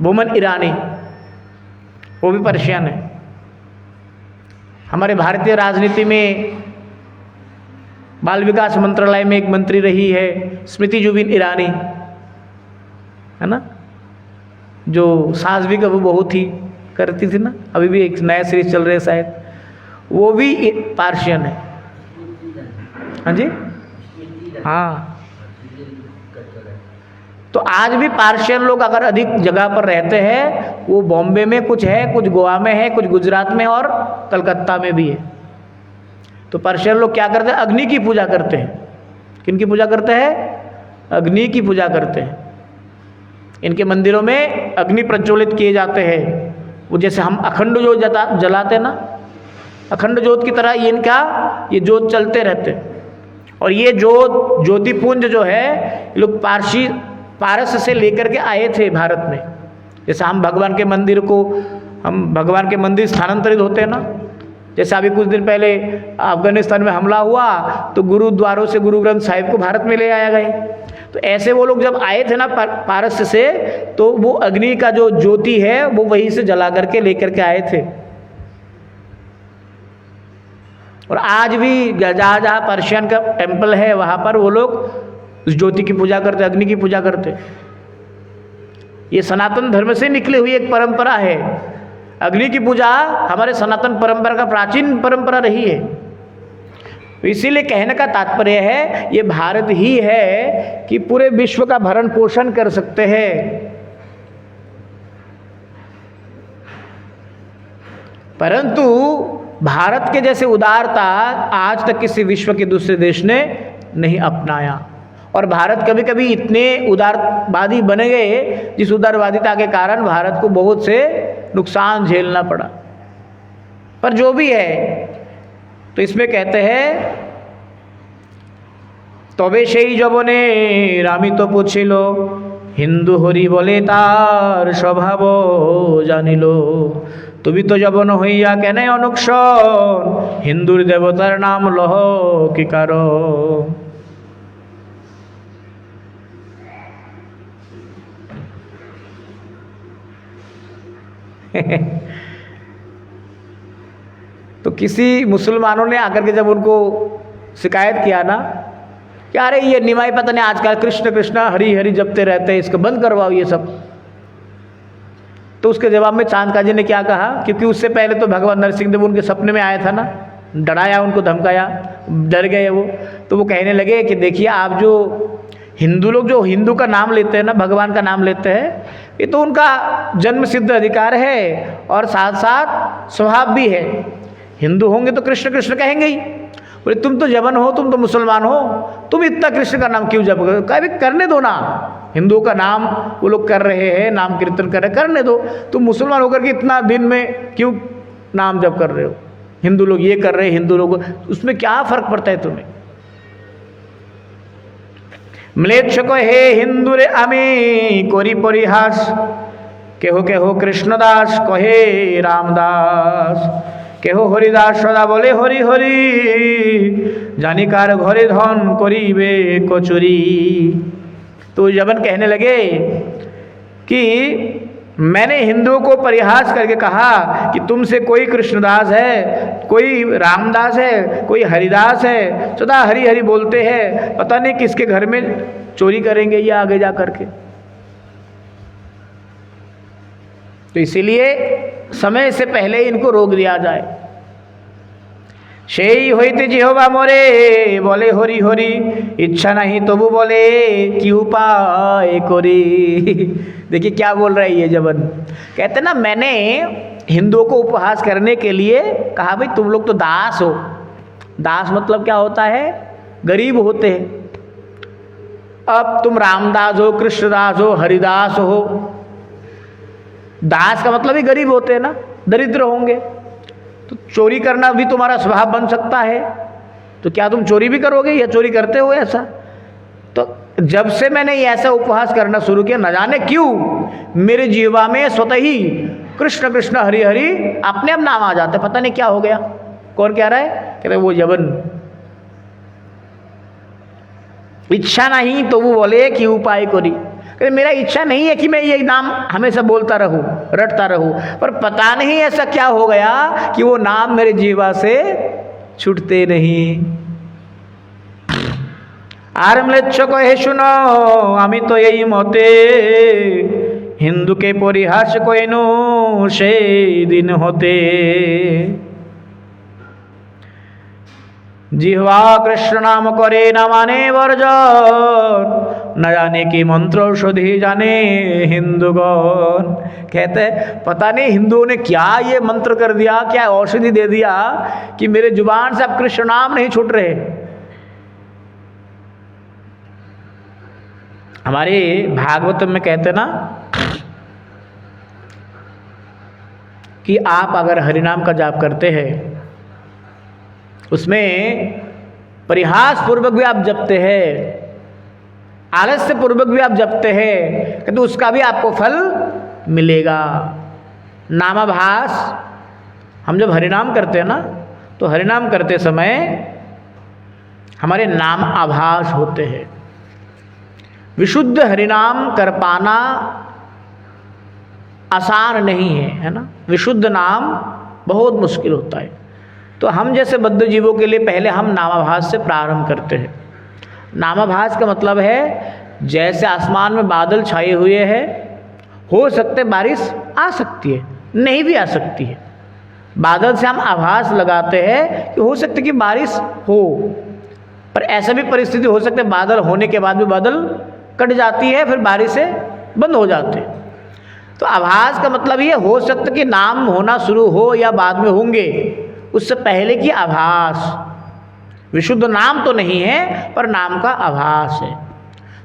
Speaker 1: बोमन ईरानी, वो भी पर्शियन है। हमारे भारतीय राजनीति में बाल विकास मंत्रालय में एक मंत्री रही है स्मृति जुबिन ईरानी, है ना, जो सास भी कभी बहुत ही करती थी ना, अभी भी एक नया सीरीज चल रहा है शायद, वो भी पार्शियन है। हाँ जी, हाँ। तो आज भी पार्शियन लोग अगर अधिक जगह पर रहते हैं, वो बॉम्बे में कुछ है, कुछ गोवा में है, कुछ गुजरात में और कलकत्ता में भी है। तो पर्शियन लोग क्या करते हैं? अग्नि की पूजा करते हैं। किनकी पूजा करते हैं? अग्नि की पूजा करते हैं। इनके मंदिरों में अग्नि प्रज्वलित किए जाते हैं। वो जैसे हम अखंड ज्योत जलाते ना, अखंड ज्योत की तरह ये ज्योत चलते रहते हैं। और ये ज्योत, ज्योतिपुंज जो है, ये लोग पारस से लेकर के आए थे भारत में। जैसे हम भगवान के मंदिर स्थानांतरित होते हैं ना, जैसे अभी कुछ दिन पहले अफगानिस्तान में हमला हुआ तो गुरुद्वारों से गुरु ग्रंथ साहिब को भारत में ले आया गए। तो ऐसे वो लोग जब आए थे ना पारस से, तो वो अग्नि का जो ज्योति है वो वहीं से जला करके लेकर के आए थे। और आज भी जहाँ जहाँ पर्शियन का टेम्पल है, वहाँ पर वो लोग उस ज्योति की पूजा करते, अग्नि की पूजा करते। ये सनातन धर्म से निकली हुई एक परंपरा है। अग्नि की पूजा हमारे सनातन परंपरा का प्राचीन परंपरा रही है। तो इसीलिए कहने का तात्पर्य है, ये भारत ही है कि पूरे विश्व का भरण पोषण कर सकते हैं। परंतु भारत के जैसे उदारता आज तक किसी विश्व के दूसरे देश ने नहीं अपनाया। और भारत कभी कभी इतने उदारवादी बने गए, जिस उदारवादिता के कारण भारत को बहुत से नुकसान झेलना पड़ा। पर जो भी है, तो इसमें कहते हैं তবে সেই যবনের আমি তো পুছিল, হিন্দু হরি বলে তার স্বভাব জানিল। তুমি তো যবন হইয়া কেন অনুক্ষণ, হিন্দুর দেবতার নাম লহ কি কারণ। तो किसी मुसलमानों ने आकर के जब उनको शिकायत किया ना कि अरे ये निमाई पता नहीं आजकल कृष्ण कृष्ण हरि हरि जपते रहते हैं, इसको बंद करवाओ ये सब। तो उसके जवाब में चांद काजी ने क्या कहा, क्योंकि उससे पहले तो भगवान नरसिंह देव उनके सपने में आया था ना, डराया उनको, धमकाया, डर गए वो। तो वो कहने लगे कि देखिए आप जो हिंदू लोग जो हिंदू का नाम लेते हैं ना, भगवान का नाम लेते हैं, ये तो उनका जन्म सिद्ध अधिकार है और साथ साथ स्वभाव भी है। हिंदू होंगे तो कृष्ण कृष्ण कहेंगे ही। बोले तुम तो जवन हो, तुम तो मुसलमान हो, तुम इतना कृष्ण का नाम क्यों जप करो, कभी करने दो ना। हिंदुओं का नाम वो लोग कर रहे हैं, नाम कीर्तन कर रहे हैं, करने दो। तुम मुसलमान होकर के इतना दिन में क्यों नाम जप कर रहे हो। हिंदू लोग ये कर रहे हैं, हिंदू लोग, उसमें क्या फर्क पड़ता है तुम्हें। म्लेच्छ को हे हिंदू रे आमी करी परिहास, केहो केहो कृष्णदास कहे रामदास, केहो हरिदास सदा बोले हरि हरि, जानी कार घरे धन करीबे कचुरी। तो जबन कहने लगे कि मैंने हिंदुओं को परिहास करके कहा कि तुमसे कोई कृष्णदास है, कोई रामदास है, कोई हरिदास है, सदा हरि हरि बोलते हैं, पता नहीं किसके घर में चोरी करेंगे ये आगे जा करके। तो इसीलिए समय से पहले इनको रोक दिया जाए। সেই হইতে জিহবা মরে বলে হরি হরি, इच्छा नहीं तबु बोले कि उपाय करी। देखिए क्या बोल रहा है ये जबन, कहते ना मैंने हिंदुओं को उपहास करने के लिए कहा भाई तुम लोग तो दास हो। दास मतलब क्या होता है, गरीब होते हैं। अब तुम रामदास हो, कृष्णदास हो, हरिदास हो, दास का मतलब ही गरीब होते हैं ना, दरिद्र होंगे। तो चोरी करना भी तुम्हारा स्वभाव बन सकता है, तो क्या तुम चोरी भी करोगे या चोरी करते हो ऐसा। तो जब से मैंने ये ऐसा उपहास करना शुरू किया, न जाने क्यों मेरे जीवा में स्वतः ही कृष्ण कृष्ण हरि हरि अपने आप नाम आ जाता है, पता नहीं क्या हो गया। कौन कह रहा है, कहते वो यवन। इच्छा नहीं तो वो बोले कि उपाय करी, मेरा इच्छा नहीं है कि मैं ये नाम हमेशा बोलता रहूं, रटता रहूं, पर पता नहीं ऐसा क्या हो गया कि वो नाम मेरे जीवा से छूटते नहीं। আর ম্লেচ্ছ কহে শুনো আমি তো এই মতে, হিন্দুকে পরিহাস কইনু সেই দিন হতে। जिह्वा कृष्ण नाम करे न माने वर्जन, न जाने की मंत्र औषधि जाने हिंदुगण। कहते पता नहीं हिंदुओं ने क्या ये मंत्र कर दिया, क्या औषधि दे दिया कि मेरे जुबान से अब कृष्ण नाम नहीं छूट रहे। हमारे भागवत में कहते ना कि आप अगर हरिनाम का जाप करते हैं, उसमें परिहास पूर्वक भी आप जपते हैं, आलस्य पूर्वक भी आप जपते हैं, तो उसका भी आपको फल मिलेगा। नामाभास, हम जब हरिनाम करते हैं ना, तो हरिनाम करते समय हमारे नाम आभास होते हैं। विशुद्ध हरिनाम कर पाना आसान नहीं है, है ना। विशुद्ध नाम बहुत मुश्किल होता है। तो हम जैसे बद्ध जीवों के लिए पहले हम नामाभास से प्रारंभ करते हैं। नामाभास का मतलब है जैसे आसमान में बादल छाए हुए हैं, हो सकते बारिश आ सकती है, नहीं भी आ सकती है। बादल से हम आभास लगाते हैं कि हो सकता है कि बारिश हो, पर ऐसा भी परिस्थिति हो सकती है बादल होने के बाद भी बादल कट जाती है, फिर बारिश से बंद हो जाते हैं। तो आभास का मतलब ये हो सकता है कि नाम होना शुरू हो या बाद में होंगे, उससे पहले की आभास। विशुद्ध नाम तो नहीं है पर नाम का आभास है।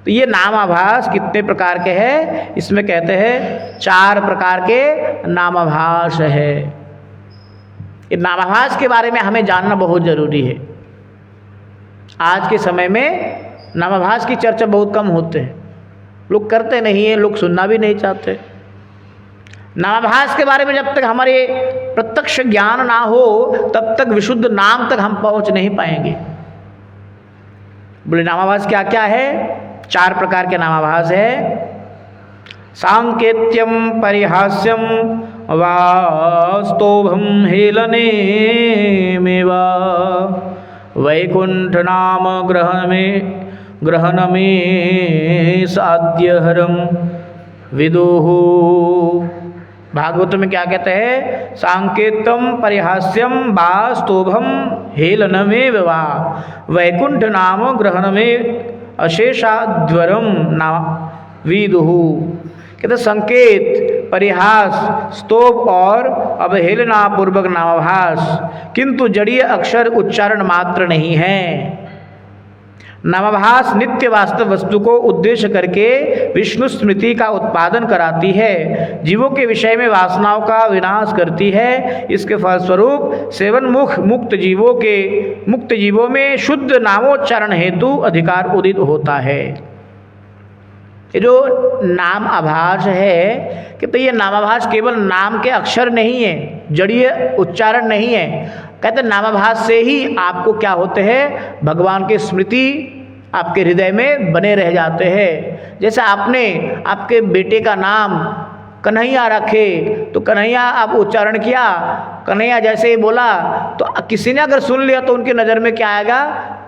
Speaker 1: तो ये नाम आभास कितने प्रकार के हैं, इसमें कहते हैं 4 प्रकार के नामाभास है। ये नामाभास के बारे में हमें जानना बहुत जरूरी है। आज के समय में नामाभास की चर्चा बहुत कम होते हैं, लोग करते नहीं हैं, लोग सुनना भी नहीं चाहते। नामाभास के बारे में जब तक हमारे प्रत्यक्ष ज्ञान ना हो तब तक विशुद्ध नाम तक हम पहुंच नहीं पाएंगे। बोले नामाभास क्या क्या है? 4 प्रकार के नामाभास है। सांकेत्यम परिहास्यम वास्तोभम हेलने मेवा वैकुंठ नाम ग्रहण में साध्यहरम विदुहु। भागवत में क्या कहते हैं? सांकेतम परिहास्यम वास्तोभम हेलनमेव वा वैकुंठ नाम ग्रहण में अशेषाध्वरम ना विदुहु। कहते संकेत, परिहास, स्तोभ और अवहेलना पूर्वक नामाभास, किंतु जड़ीय अक्षर उच्चारण मात्र नहीं है। नामाभास नित्य वास्तव वस्तु को उद्देश्य करके विष्णु स्मृति का उत्पादन कराती है, जीवों के विषय में वासनाओं का विनाश करती है। इसके फलस्वरूप सेवन मुक्त जीवों में शुद्ध नामोच्चारण हेतु अधिकार उदित होता है। ये जो नाम आभास है कि तो ये नामाभास केवल नाम के अक्षर नहीं है, जड़ीय उच्चारण नहीं है। कहते नामाभास से ही आपको क्या होते हैं? भगवान की स्मृति आपके हृदय में बने रह जाते हैं। जैसे आपने आपके बेटे का नाम कन्हैया रखे तो कन्हैया आप उच्चारण किया, कन्हैया जैसे ही बोला तो किसी ने अगर सुन लिया तो उनकी नज़र में क्या आएगा?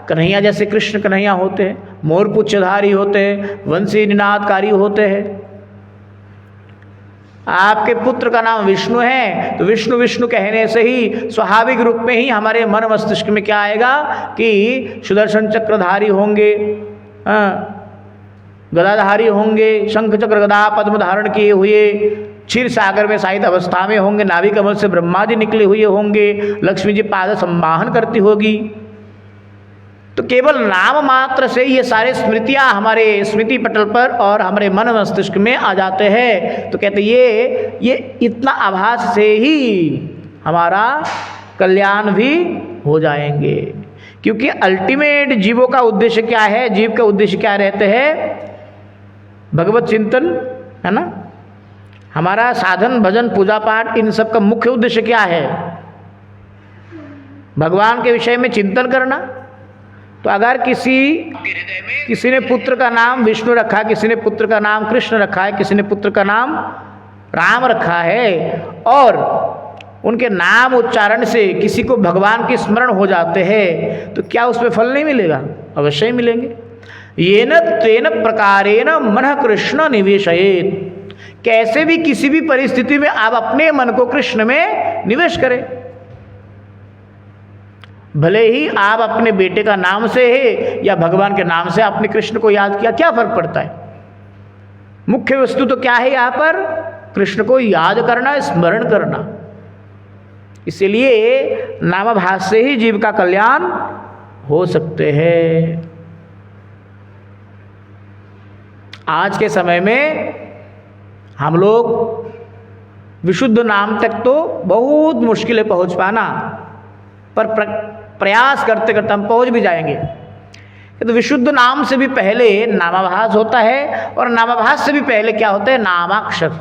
Speaker 1: कन्हैया जैसे कृष्ण कन्हैया होते हैं, मोर पुच्छधारी होते हैं, वंशी निनादकारी होते हैं। आपके पुत्र का नाम विष्णु है तो विष्णु विष्णु कहने से ही स्वाभाविक रूप में ही हमारे मन मस्तिष्क में क्या आएगा कि सुदर्शन चक्रधारी होंगे, गदाधारी होंगे, शंख चक्र गदा पद्म धारण किए हुए, क्षीर सागर में शायद अवस्था में होंगे, नाभि कमल से ब्रह्मा जी निकले हुए होंगे, लक्ष्मी जी पाद संवाहन करती होगी। तो केवल नाम मात्र से ये सारे स्मृतियाँ हमारे स्मृति पटल पर और हमारे मन मस्तिष्क में आ जाते हैं। तो कहते ये इतना आभास से ही हमारा कल्याण भी हो जाएंगे, क्योंकि अल्टीमेट जीवों का उद्देश्य क्या है? जीव का उद्देश्य क्या रहते हैं? भगवत चिंतन है ना। हमारा साधन भजन पूजा पाठ इन सब का मुख्य उद्देश्य क्या है? भगवान के विषय में चिंतन करना। तो अगर किसी ने पुत्र का नाम विष्णु रखा है, किसी ने पुत्र का नाम कृष्ण रखा है, किसी ने पुत्र का नाम राम रखा है और उनके नाम उच्चारण से किसी को भगवान की स्मरण हो जाते हैं तो क्या उसमें फल नहीं मिलेगा? अवश्य ही मिलेंगे। येन तेन प्रकारेण मनः कृष्ण निवेशयेत्। कैसे भी किसी भी परिस्थिति में आप अपने मन को कृष्ण में निवेश करें। भले ही आप अपने बेटे का नाम से है या भगवान के नाम से आपने कृष्ण को याद किया, क्या फर्क पड़ता है? मुख्य वस्तु तो क्या है यहाँ पर? कृष्ण को याद करना, स्मरण करना। इसलिए नामाभास से ही जीव का कल्याण हो सकते हैं। आज के समय में हम लोग विशुद्ध नाम तक तो बहुत मुश्किल है पहुंच पाना, पर प्रयास करते करते हम पहुंच भी जाएंगे। तो विशुद्ध नाम से भी पहले नामाभास होता है और नामाभास से भी पहले क्या होता है? नामाक्षर।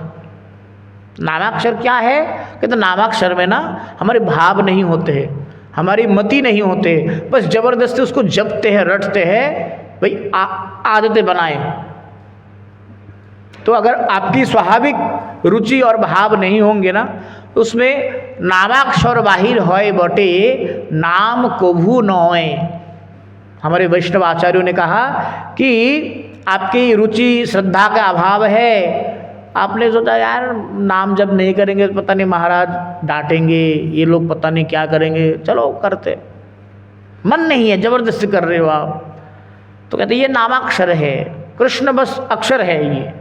Speaker 1: नामाक्षर क्या है? कि तो नामाक्षर में ना हमारे भाव नहीं होते हैं, हमारी मति नहीं होते, बस जबरदस्ती उसको जपते हैं, रटते हैं, भाई आदतें बनाए। तो अगर आपकी स्वाभाविक रुचि और भाव नहीं होंगे ना तो उसमें नामाक्षर बाहिर होए बटे नाम कोभू नोए। हमारे वैष्णव आचार्यों ने कहा कि आपकी रुचि श्रद्धा का अभाव है, आपने सोचा यार नाम जब नहीं करेंगे तो पता नहीं महाराज डांटेंगे, ये लोग पता नहीं क्या करेंगे, चलो करते, मन नहीं है, जबरदस्ती कर रहे हो आप। तो कहते ये नामाक्षर है, कृष्ण बस अक्षर है। ये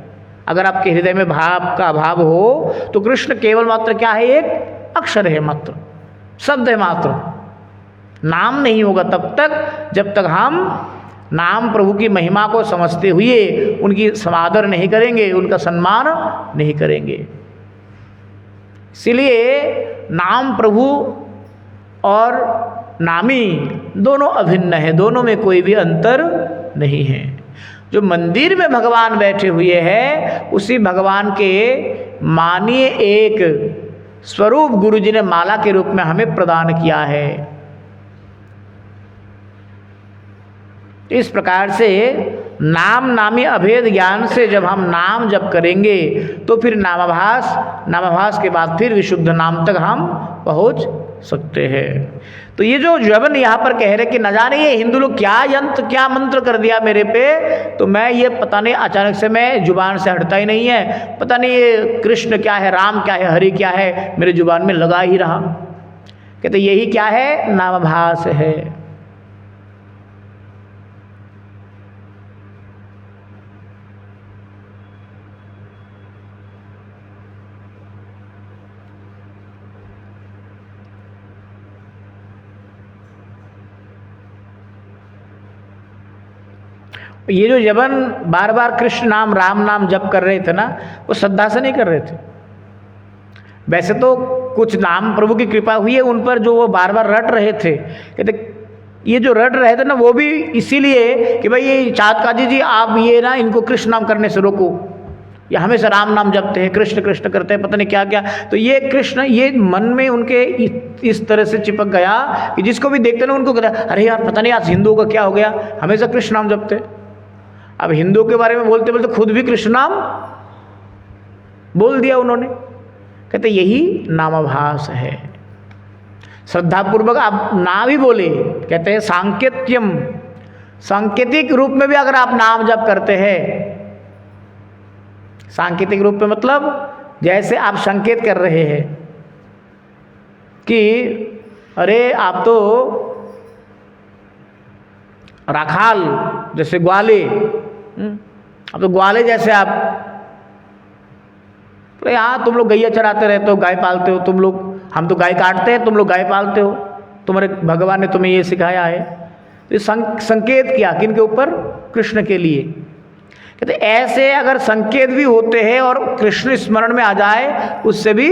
Speaker 1: अगर आपके हृदय में भाव का अभाव हो तो कृष्ण केवल मात्र क्या है? एक अक्षर है, मात्र शब्द है मात्र। नाम नहीं होगा तब तक जब तक हम नाम प्रभु की महिमा को समझते हुए उनकी समादर नहीं करेंगे, उनका सम्मान नहीं करेंगे। इसलिए नाम प्रभु और नामी दोनों अभिन्न है, दोनों में कोई भी अंतर नहीं है। जो मंदिर में भगवान बैठे हुए हैं उसी भगवान के मानिए एक स्वरूप गुरु जी ने माला के रूप में हमें प्रदान किया है। इस प्रकार से नाम नामी अभेद ज्ञान से जब हम नाम जप करेंगे तो फिर नामाभास के बाद फिर विशुद्ध नाम तक हम पहुंच सकते हैं। तो ये जो जबन यहाँ पर कह रहे कि न जाने ये हिंदू लोग क्या मंत्र कर दिया मेरे पे, तो मैं ये पता नहीं अचानक से मैं जुबान से हटता ही नहीं है, पता नहीं ये कृष्ण क्या है, राम क्या है, हरि क्या है, मेरे जुबान में लगा ही रहा। कहते यही क्या है, नामाभास है। ये जो जबन बार बार कृष्ण नाम राम नाम जप कर रहे थे ना, वो श्रद्धा से नहीं कर रहे थे। वैसे तो कुछ नाम प्रभु की कृपा हुई है उन पर जो वो बार बार रट रहे थे। कहते ये जो रट रहे थे ना वो भी इसीलिए कि भाई ये चाँद काजी जी आप ये ना इनको कृष्ण नाम करने से रोको, ये हमेशा राम नाम जपते हैं, कृष्ण कृष्ण करते हैं, पता नहीं क्या क्या। तो ये कृष्ण ये मन में उनके इस तरह से चिपक गया कि जिसको भी देखते ना उनको कहता अरे यार पता नहीं आज हिंदुओं का क्या हो गया, हमेशा कृष्ण नाम जपते। अब हिंदुओं के बारे में बोलते बोलते खुद भी कृष्ण नाम बोल दिया उन्होंने। कहते यही नामाभास है। श्रद्धापूर्वक आप ना भी बोले, कहते हैं सांकेत्यम, सांकेतिक रूप में भी अगर आप नाम जप करते हैं, सांकेतिक रूप में मतलब जैसे आप संकेत कर रहे हैं कि अरे आप तो राखाल जैसे ग्वाले, अब तो ग्वाले जैसे आप, तो यहाँ तुम लोग गैया चराते रहते हो, गाय पालते हो तुम लोग, हम तो गाय काटते हैं, तुम लोग गाय पालते हो, तुम्हारे भगवान ने तुम्हें ये सिखाया है। तो संकेत किया किनके ऊपर, कृष्ण के लिए। कहते ऐसे अगर संकेत भी होते हैं और कृष्ण स्मरण में आ जाए उससे भी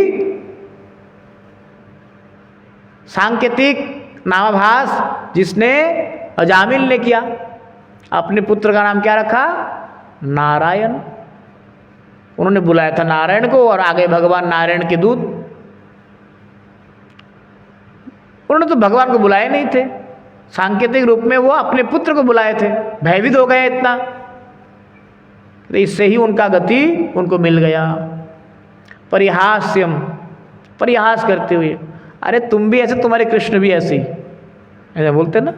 Speaker 1: सांकेतिक नामाभास जिसने अजामिल ने किया, अपने पुत्र का नाम क्या रखा, नारायण। उन्होंने बुलाया था नारायण को और आगे भगवान नारायण के दूत, उन्होंने तो भगवान को बुलाए नहीं थे, सांकेतिक रूप में वो अपने पुत्र को बुलाए थे। भयभीत हो गए इतना, तो इससे ही उनका गति उनको मिल गया। परिहास्यम, परिहास करते हुए, अरे तुम भी ऐसे, तुम्हारे कृष्ण भी ऐसे ही, ऐसा बोलते ना।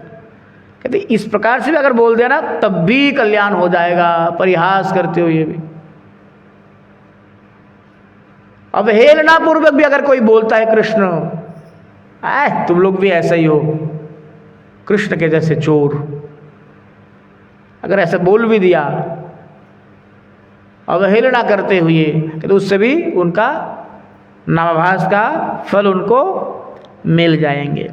Speaker 1: कहते इस प्रकार से भी अगर बोल दिया ना तब भी कल्याण हो जाएगा, परिहास करते हुए भी। अवहेलना पूर्वक भी अगर कोई बोलता है कृष्ण, तुम लोग भी ऐसा ही हो, कृष्ण के जैसे चोर, अगर ऐसा बोल भी दिया अवहेलना करते हुए, तो उससे भी उनका नामाभास का फल उनको मिल जाएंगे।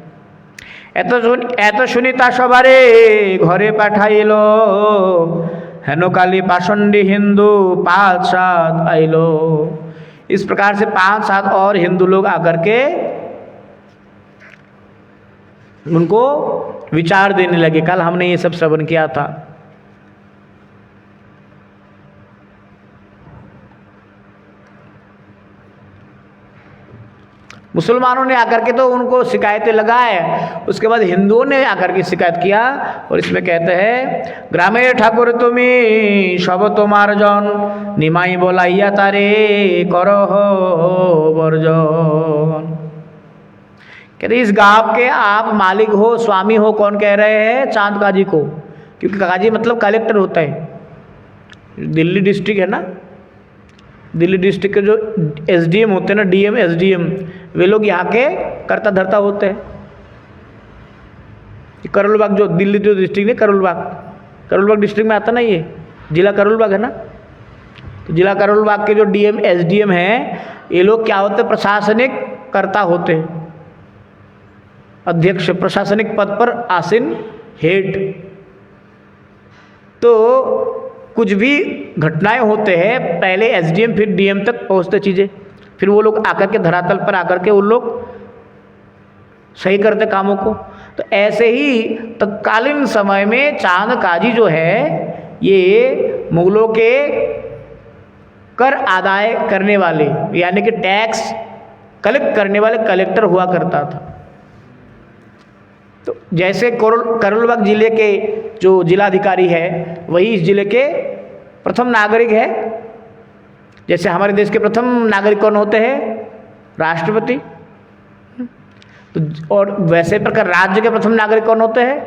Speaker 1: एत सुनीता सबारे घरे पाठाइलो, हेनो काली पाषंडी हिंदू 5-7 आइलो। इस प्रकार से 5-7 और हिंदू लोग आकर के उनको विचार देने लगे। कल हमने ये सब श्रवण किया था। मुसलमानों ने आकर के तो उनको शिकायतें लगाए, उसके बाद हिंदुओं ने आकर के शिकायत किया। और इसमें कहते हैं ग्रामे ठाकुर तुम्हें सब तुम्हार जन, निमाई बोलाइया तारे करो हो वर्जन। कहते इस गांव के आप मालिक हो, स्वामी हो। कौन कह रहे हैं, चांद काजी को, क्योंकि काजी मतलब कलेक्टर होता है। दिल्ली डिस्ट्रिक्ट है ना, दिल्ली डिस्ट्रिक्ट के जो एसडीएम होते हैं ना, डीएम एसडीएम, वे लोग यहाँ के कर्ता धर्ता होते हैं। करोलबाग जो दिल्ली जो डिस्ट्रिक्ट है, करोलबाग डिस्ट्रिक्ट में आता ना, ये जिला करोलबाग है ना। तो जिला करोलबाग के जो डीएम एसडीएम हैं, ये लोग क्या होते हैं, प्रशासनिक कर्ता होते हैं, अध्यक्ष, प्रशासनिक पद पर आसीन हेड। तो कुछ भी घटनाएं होते हैं, पहले एसडीएम फिर डीएम तक पहुंचते चीज़ें, फिर वो लोग आकर के धरातल पर आकर के उन लोग सही करते कामों को। तो ऐसे ही तत्कालीन समय में चांद काजी जो है ये मुगलों के कर आदाय करने वाले यानी कि टैक्स कलेक्ट करने वाले कलेक्टर हुआ करता था। तो जैसे करोलबाग जिले के जो जिलाधिकारी है वही इस जिले के प्रथम नागरिक है। जैसे हमारे देश के प्रथम नागरिक कौन होते हैं? राष्ट्रपति। तो और वैसे प्रकार राज्य के प्रथम नागरिक कौन होते हैं?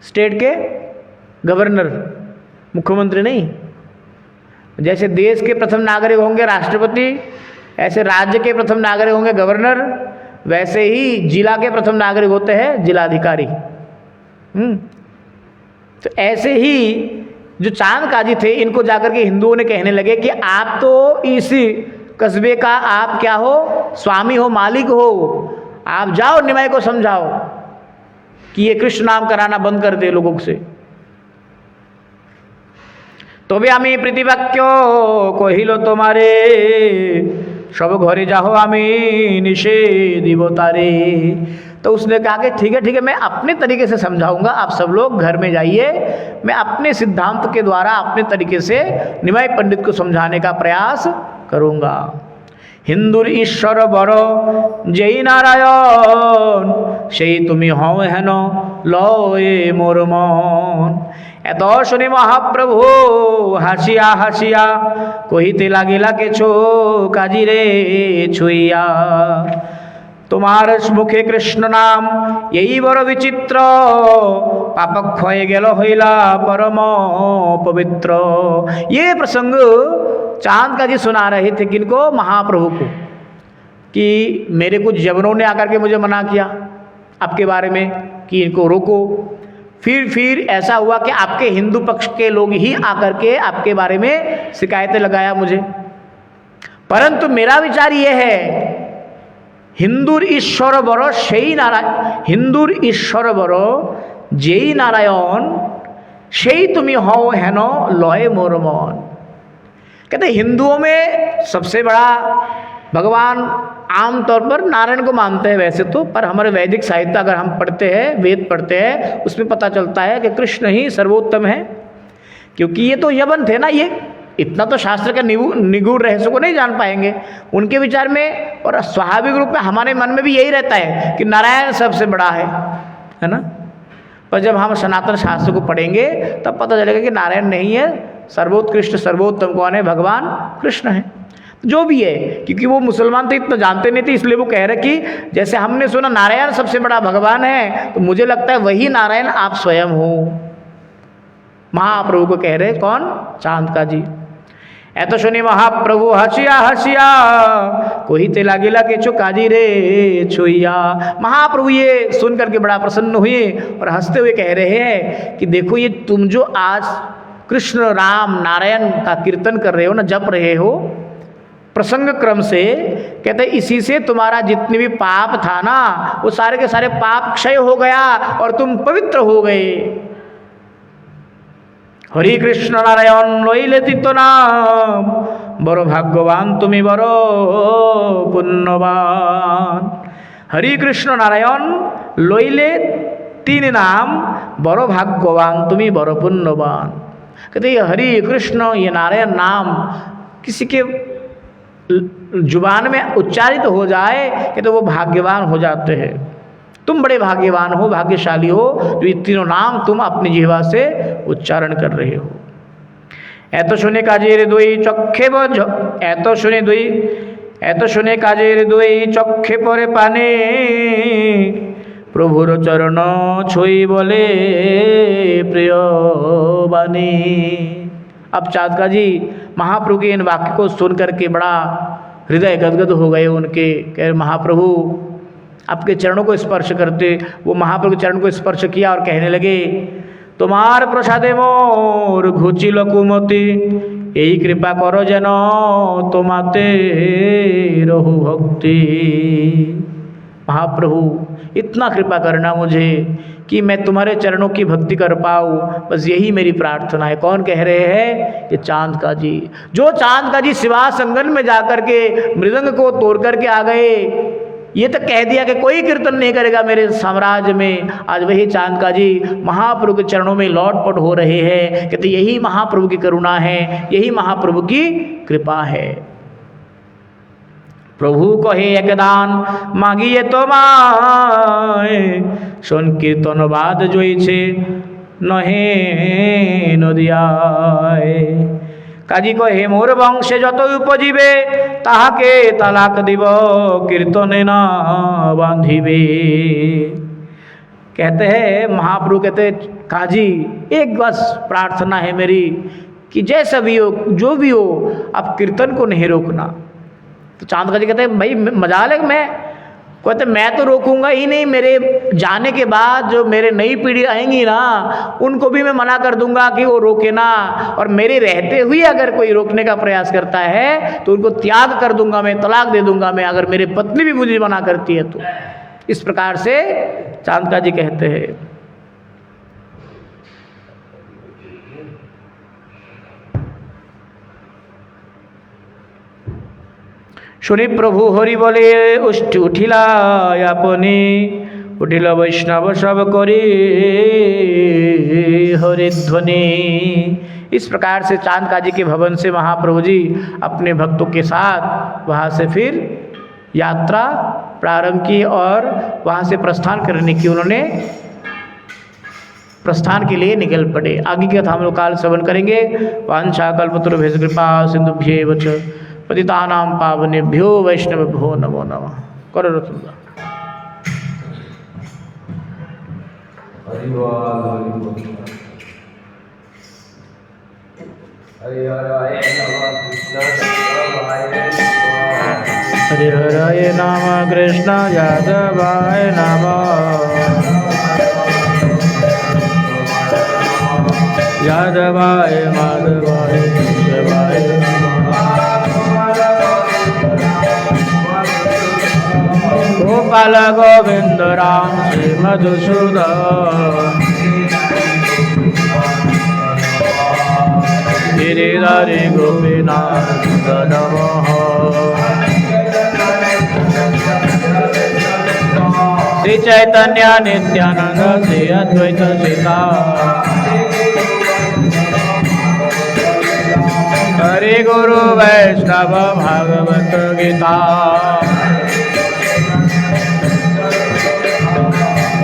Speaker 1: स्टेट के गवर्नर, मुख्यमंत्री नहीं। जैसे देश के प्रथम नागरिक होंगे राष्ट्रपति, ऐसे राज्य के प्रथम नागरिक होंगे गवर्नर, वैसे ही जिला के प्रथम नागरिक होते हैं जिलाधिकारी। तो ऐसे ही जो चांद काजी थे इनको जाकर के हिंदुओं ने कहने लगे कि आप तो इस कस्बे का आप क्या हो? स्वामी हो, मालिक हो। आप जाओ निमाई को समझाओ कि ये कृष्ण नाम कराना बंद कर दे लोगों से। तो भी आमी प्रतिवाक्य कहिलो तुम्हारे सब घरे जाओ आमी निषेध दिबो तारे। तो उसने कहा कि ठीक है मैं अपने तरीके से समझाऊंगा, आप सब लोग घर में जाइए, मैं अपने सिद्धांत के द्वारा अपने तरीके से निमाई पंडित को समझाने का प्रयास करूंगा। हिंदुर ईश्वर बड़ो जय नारायण সেই তুমি হও হেন লয়ে মোর মন। এত শুনি মহাপ্রভু হাসিয়া হাসিয়া কহিতে লাগিলা কেছো কাজী রে ছুইয়া। তোমার মুখে কৃষ্ণ নাম এই বড় বিচিত্র পাপক ক্ষয়ে গেল হইলা परम पवित्र। ये प्रसंग चांद काजी सुना रहे थे किनको? महाप्रभु को, कि मेरे कुछ जबरों ने आकर के मुझे मना किया आपके बारे में कि इनको रोको। फिर ऐसा हुआ कि आपके हिंदू पक्ष के लोग ही आकर के आपके बारे में शिकायतें लगाया मुझे। परंतु मेरा विचार ये है हिंदुर ईश्वर बड़ो সেই नारायण, हिंदुर ईश्वर बड़ो যেই नारायण সেই তুমি হও হেন লয় মোর মন। कहते हिंदुओं में सबसे बड़ा भगवान आमतौर पर नारायण को मानते हैं वैसे तो, पर हमारे वैदिक साहित्य अगर हम पढ़ते हैं, वेद पढ़ते हैं, उसमें पता चलता है कि कृष्ण ही सर्वोत्तम है। क्योंकि ये तो यवन थे ना, ये इतना तो शास्त्र के निगूढ़ रहस्य को नहीं जान पाएंगे। उनके विचार में और स्वाभाविक रूप में हमारे मन में भी यही रहता है कि नारायण सबसे बड़ा है ना। पर जब हम सनातन शास्त्र को पढ़ेंगे तब पता चलेगा कि नारायण नहीं है, सर्वोत्कृष्ट सर्वोत्तम कौन है? भगवान कृष्ण है। जो भी है, क्योंकि वो मुसलमान तो इतना जानते नहीं थे, इसलिए वो कह रहे कि जैसे हमने सुना नारायण सबसे बड़ा भगवान है, तो मुझे लगता है वही नारायण आप स्वयं हो। महाप्रभु को कह रहे कौन? चांद काजी। एत सुनी महाप्रभु हसिया हसिया कहिते लागिला केछु काजी रे छुइया। महाप्रभु ये सुन करके बड़ा प्रसन्न हुए और हंसते हुए कह रहे हैं कि देखो ये तुम जो आज कृष्ण राम नारायण का कीर्तन कर रहे हो ना, जप रहे हो प्रसंग क्रम से, कहते इसी से तुम्हारा जितने भी पाप था ना वो सारे के सारे पाप क्षय हो गया और तुम पवित्र हो गए। हरि कृष्ण नारायण लइले तीर्थ नाम बड़ो भाग्यवान तुम्हें बड़ो पुण्यवान। हरि कृष्ण नारायण लइले तीन नाम बड़ो भाग्यवान तुम्हें बड़ो पुण्यवान। कहते ये हरि कृष्ण ये नारायण नाम किसी के जुबान में उच्चारित हो जाए कि तो वो भाग्यवान हो जाते हैं। तुम बड़े भाग्यवान हो, भाग्यशाली हो जो ये तीनों नाम तुम अपनी जिह्वा से उच्चारण कर रहे हो। एत शुने काजेर दुई चक्षे एत शुने काजेर दुई चक्षे परे पाने प्रभुर चरण छोई बोले प्रिय बानी। अब चांद काजी महाप्रभु के इन वाक्य को सुन करके बड़ा हृदय गदगद हो गए उनके। कह महाप्रभु आपके चरणों को स्पर्श करते, वो महाप्रभु के चरण को स्पर्श किया और कहने लगे तुम्हार प्रसादे मोर घुचिल कुमति यही कृपा करो जेन तुम्हाते रहु भक्ति। महाप्रभु इतना कृपा करना मुझे कि मैं तुम्हारे चरणों की भक्ति कर पाऊँ, बस यही मेरी प्रार्थना है। कौन कह रहे हैं? कि चांद काजी। जो चांद काजी शिवा संगन में जाकर के मृदंग को तोड़ करके आ गए, ये तो कह दिया कि कोई कीर्तन नहीं करेगा मेरे साम्राज्य में। आज वही चांदका जी महाप्रभु के चरणों में लौटपट हो रहे हैं, कहते यही महाप्रभु की करुणा है, यही महाप्रभु की कृपा है। प्रभु कहे एक दान मांगिए तो माए, सोन कीर्तन बाद जोईছে नहे नदियाए। काजी कहे मोर वंशे যত उपजीवे ताहाके तालाक দিব कीर्तने ना बांधिबे। कहते हैं महाप्रभु, कहते काजी एक बस प्रार्थना है मेरी कि जैसा भी हो जो भी हो आप कीर्तन को नहीं रोकना। तो चांद जी कहते हैं भाई मजाल है, मैं कहते मैं तो रोकूंगा ही नहीं, मेरे जाने के बाद जो मेरे नई पीढ़ी आएंगी ना उनको भी मैं मना कर दूंगा कि वो रोके ना, और मेरे रहते हुए अगर कोई रोकने का प्रयास करता है तो उनको त्याग कर दूंगा, मैं तलाक दे दूंगा मैं, अगर मेरे पत्नी भी मुझे मना करती है तो। इस प्रकार से चांदका जी कहते हैं। শুনি প্রভু হরি বলে উঠিলা আপনি, উঠিল वैष्णव सब करी हरिध्वनि। इस प्रकार से चांदका जी के भवन से महाप्रभु जी अपने भक्तों के साथ वहाँ से फिर यात्रा प्रारंभ की और वहाँ से प्रस्थान करने की उन्होंने प्रस्थान के लिए निकल पड़े। आगे की कथा हम लोग काल श्रवण करेंगे। वांछा कल्पतरुभ्यश्च कृपा सिंधुभ्येव च पतितानां पावनेभ्यो वैष्णवेभ्यो नमो नमः। करो रतुल्ला। हरि हराय नमः कृष्ण यादवाय नमः, यादवाय माधवाय केशवाय गोपाल गोविंद राम श्री मधुसूदन, गिरिधारी गोपीनाथ नमः। श्री चैतन्य नित्यानंद श्री अद्वैत सीता, हरि गुरु वैष्णव भागवत गीता।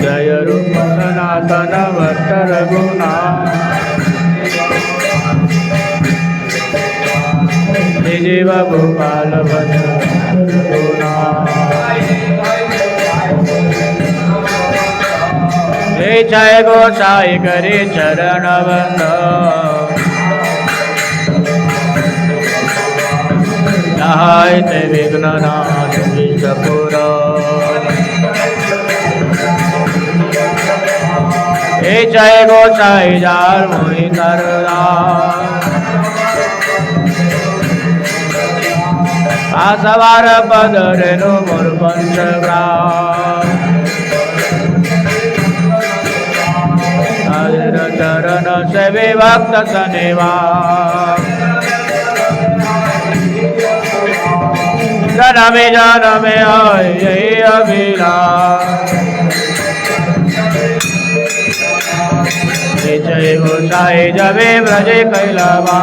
Speaker 1: जय रूप सनातन भट्ट रघुनाथ, जीव गोपाल भट्ट जय गोसाई करे चरण बंद, नहायते विघ्ननाथ विष्णुपुर। जय गोसाई जार मोहि तरदा, आसवार पद रेणु मोर पंचग्राम। चरण से विभक्त शनिवा, जनमे जनमे आए यही अभिलाष। जय गोसाई जबे ब्रजे कैलावा,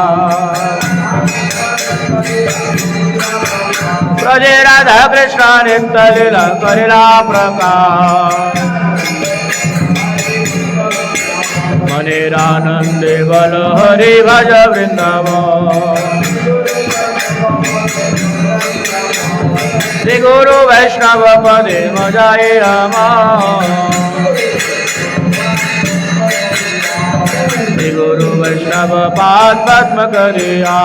Speaker 1: ब्रजे राधा कृष्ण नित्य लीला करिला प्रकाश। मनेरानंदे बल हरि भज वृंदावन, श्री गुरु वैष्णव पदे मजाए रमा। श्री गुरु वैष्णव पाद पद्म करिया,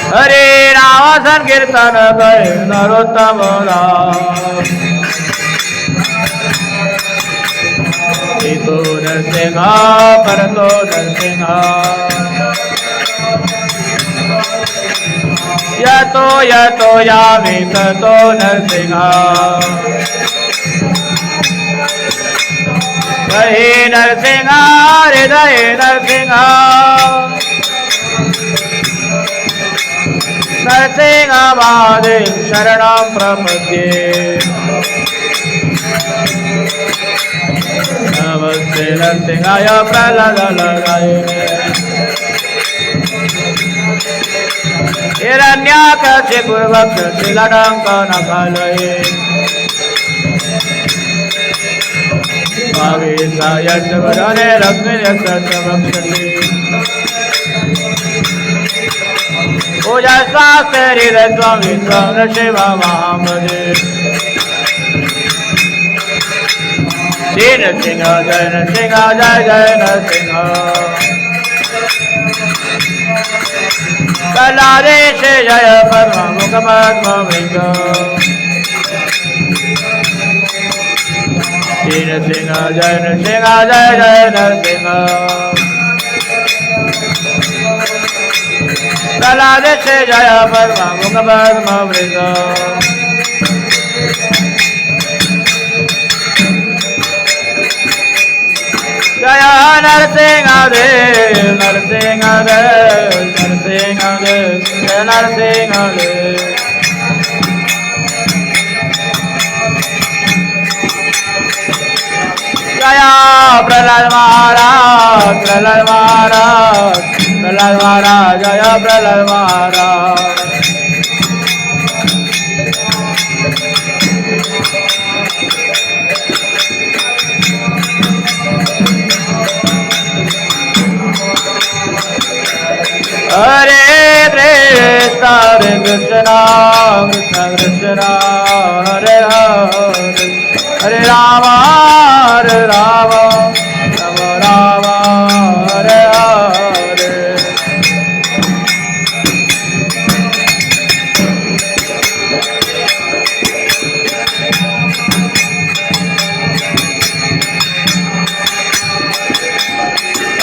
Speaker 1: हरे राम संकीर्तन करे नरोत्तम दास। तो नरसिंहा पर तो नरसिंहा, यतो यामित तो नरसिंहा। वही नरसिंहा हृदय नरसिंहा, नरसिंहवादे शरणं प्रपद्ये नमस्ते नरसिंहाय प्रह्लादाय हिरण्याकशिपुर्वक्षशिलाटङ्कनखलये भागीसायशवदने लक्ष्मीर्यक्षत्रवक्षति पूजस्वास्तेरिदत्वं विश्वं नृसिंहमहामदे श्री नृसिंह जय नृसिंह जय जय नृसिंह कलादेश जय पद्ममुखपद्मविंग श्री नृसिंह जय नृसिंह जय जय नृसिंह कलादेश जय पद्ममुखपद्मविंग जय नरसिंहदेव नरसिंहदेव नरसिंहदेव जय नरसिंहदेव जय प्रहलाद महाराज प्रहलाद महाराज प्रहलाद महाराज जय प्रहलाद महाराज हरे कृष्ण कृष्ण कृष्ण हरे हरे हरे राम राम राम हरे हरे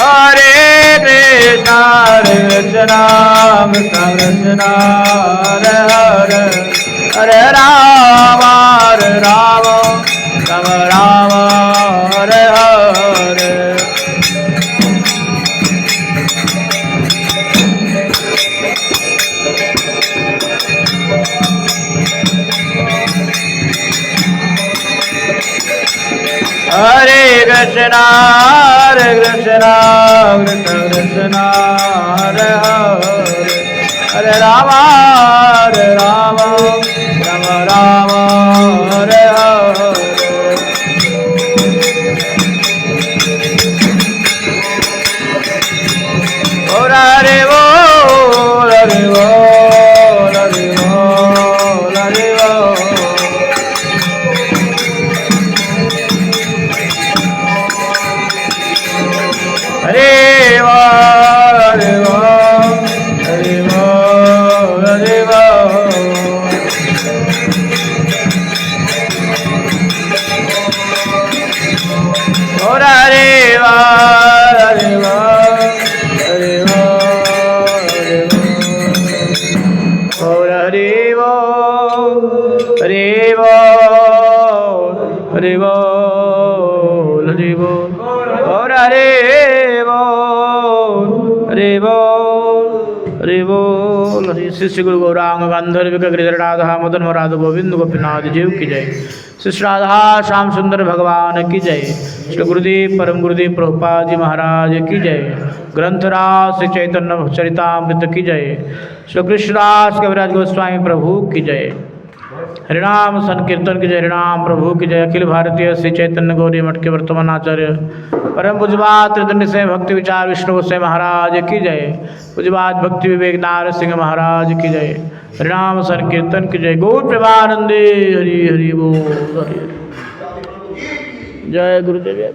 Speaker 1: हरे कृष्ण कृष्ण कृष्ण हरे हरे हरे राम राम राम हरे हरे हरे कृष्ण कृष्ण कृष्ण हरे हरे हरे राम राम राम हरे हरे और हरे बोल हरे बोल हरे बोल हरे बोल हरे बोल हरे बोल हरे बोल और हरे बोल हरे बोल हरे बोल और हरे बोल हरे बोल हरे बोल हरे बोल और हरे बोल हरे बोल हरे बोल हरे श्री गुरु गौरांग गांधर्व गिरिधर राधा मदन राधा गोविंद गोपीनाथ जीव की जय श्री राधा श्याम सुंदर भगवान की जय श्री गुरुदेव परम गुरुदेव प्रभुपाद जी महाराज की जय ग्रंथराज श्री चैतन्य चरितामृत की जय श्री कृष्णदास कविराज गोस्वामी प्रभु की जय हरिनाम संकीर्तन की जय हरिनाम प्रभु की जय अखिल भारतीय श्री चैतन्य गौरी मठ के वर्तमान आचार्य परम पूज्यपाद त्रिदंड से भक्ति विचार विष्णु गोसाई महाराज की जय पूज्यपाद भक्ति विवेक नारद सिंह महाराज की जय हरिनाम संकीर्तन की जय गौर प्रेमानंदे हरि हरि बोल हरि जय गुरुदेव।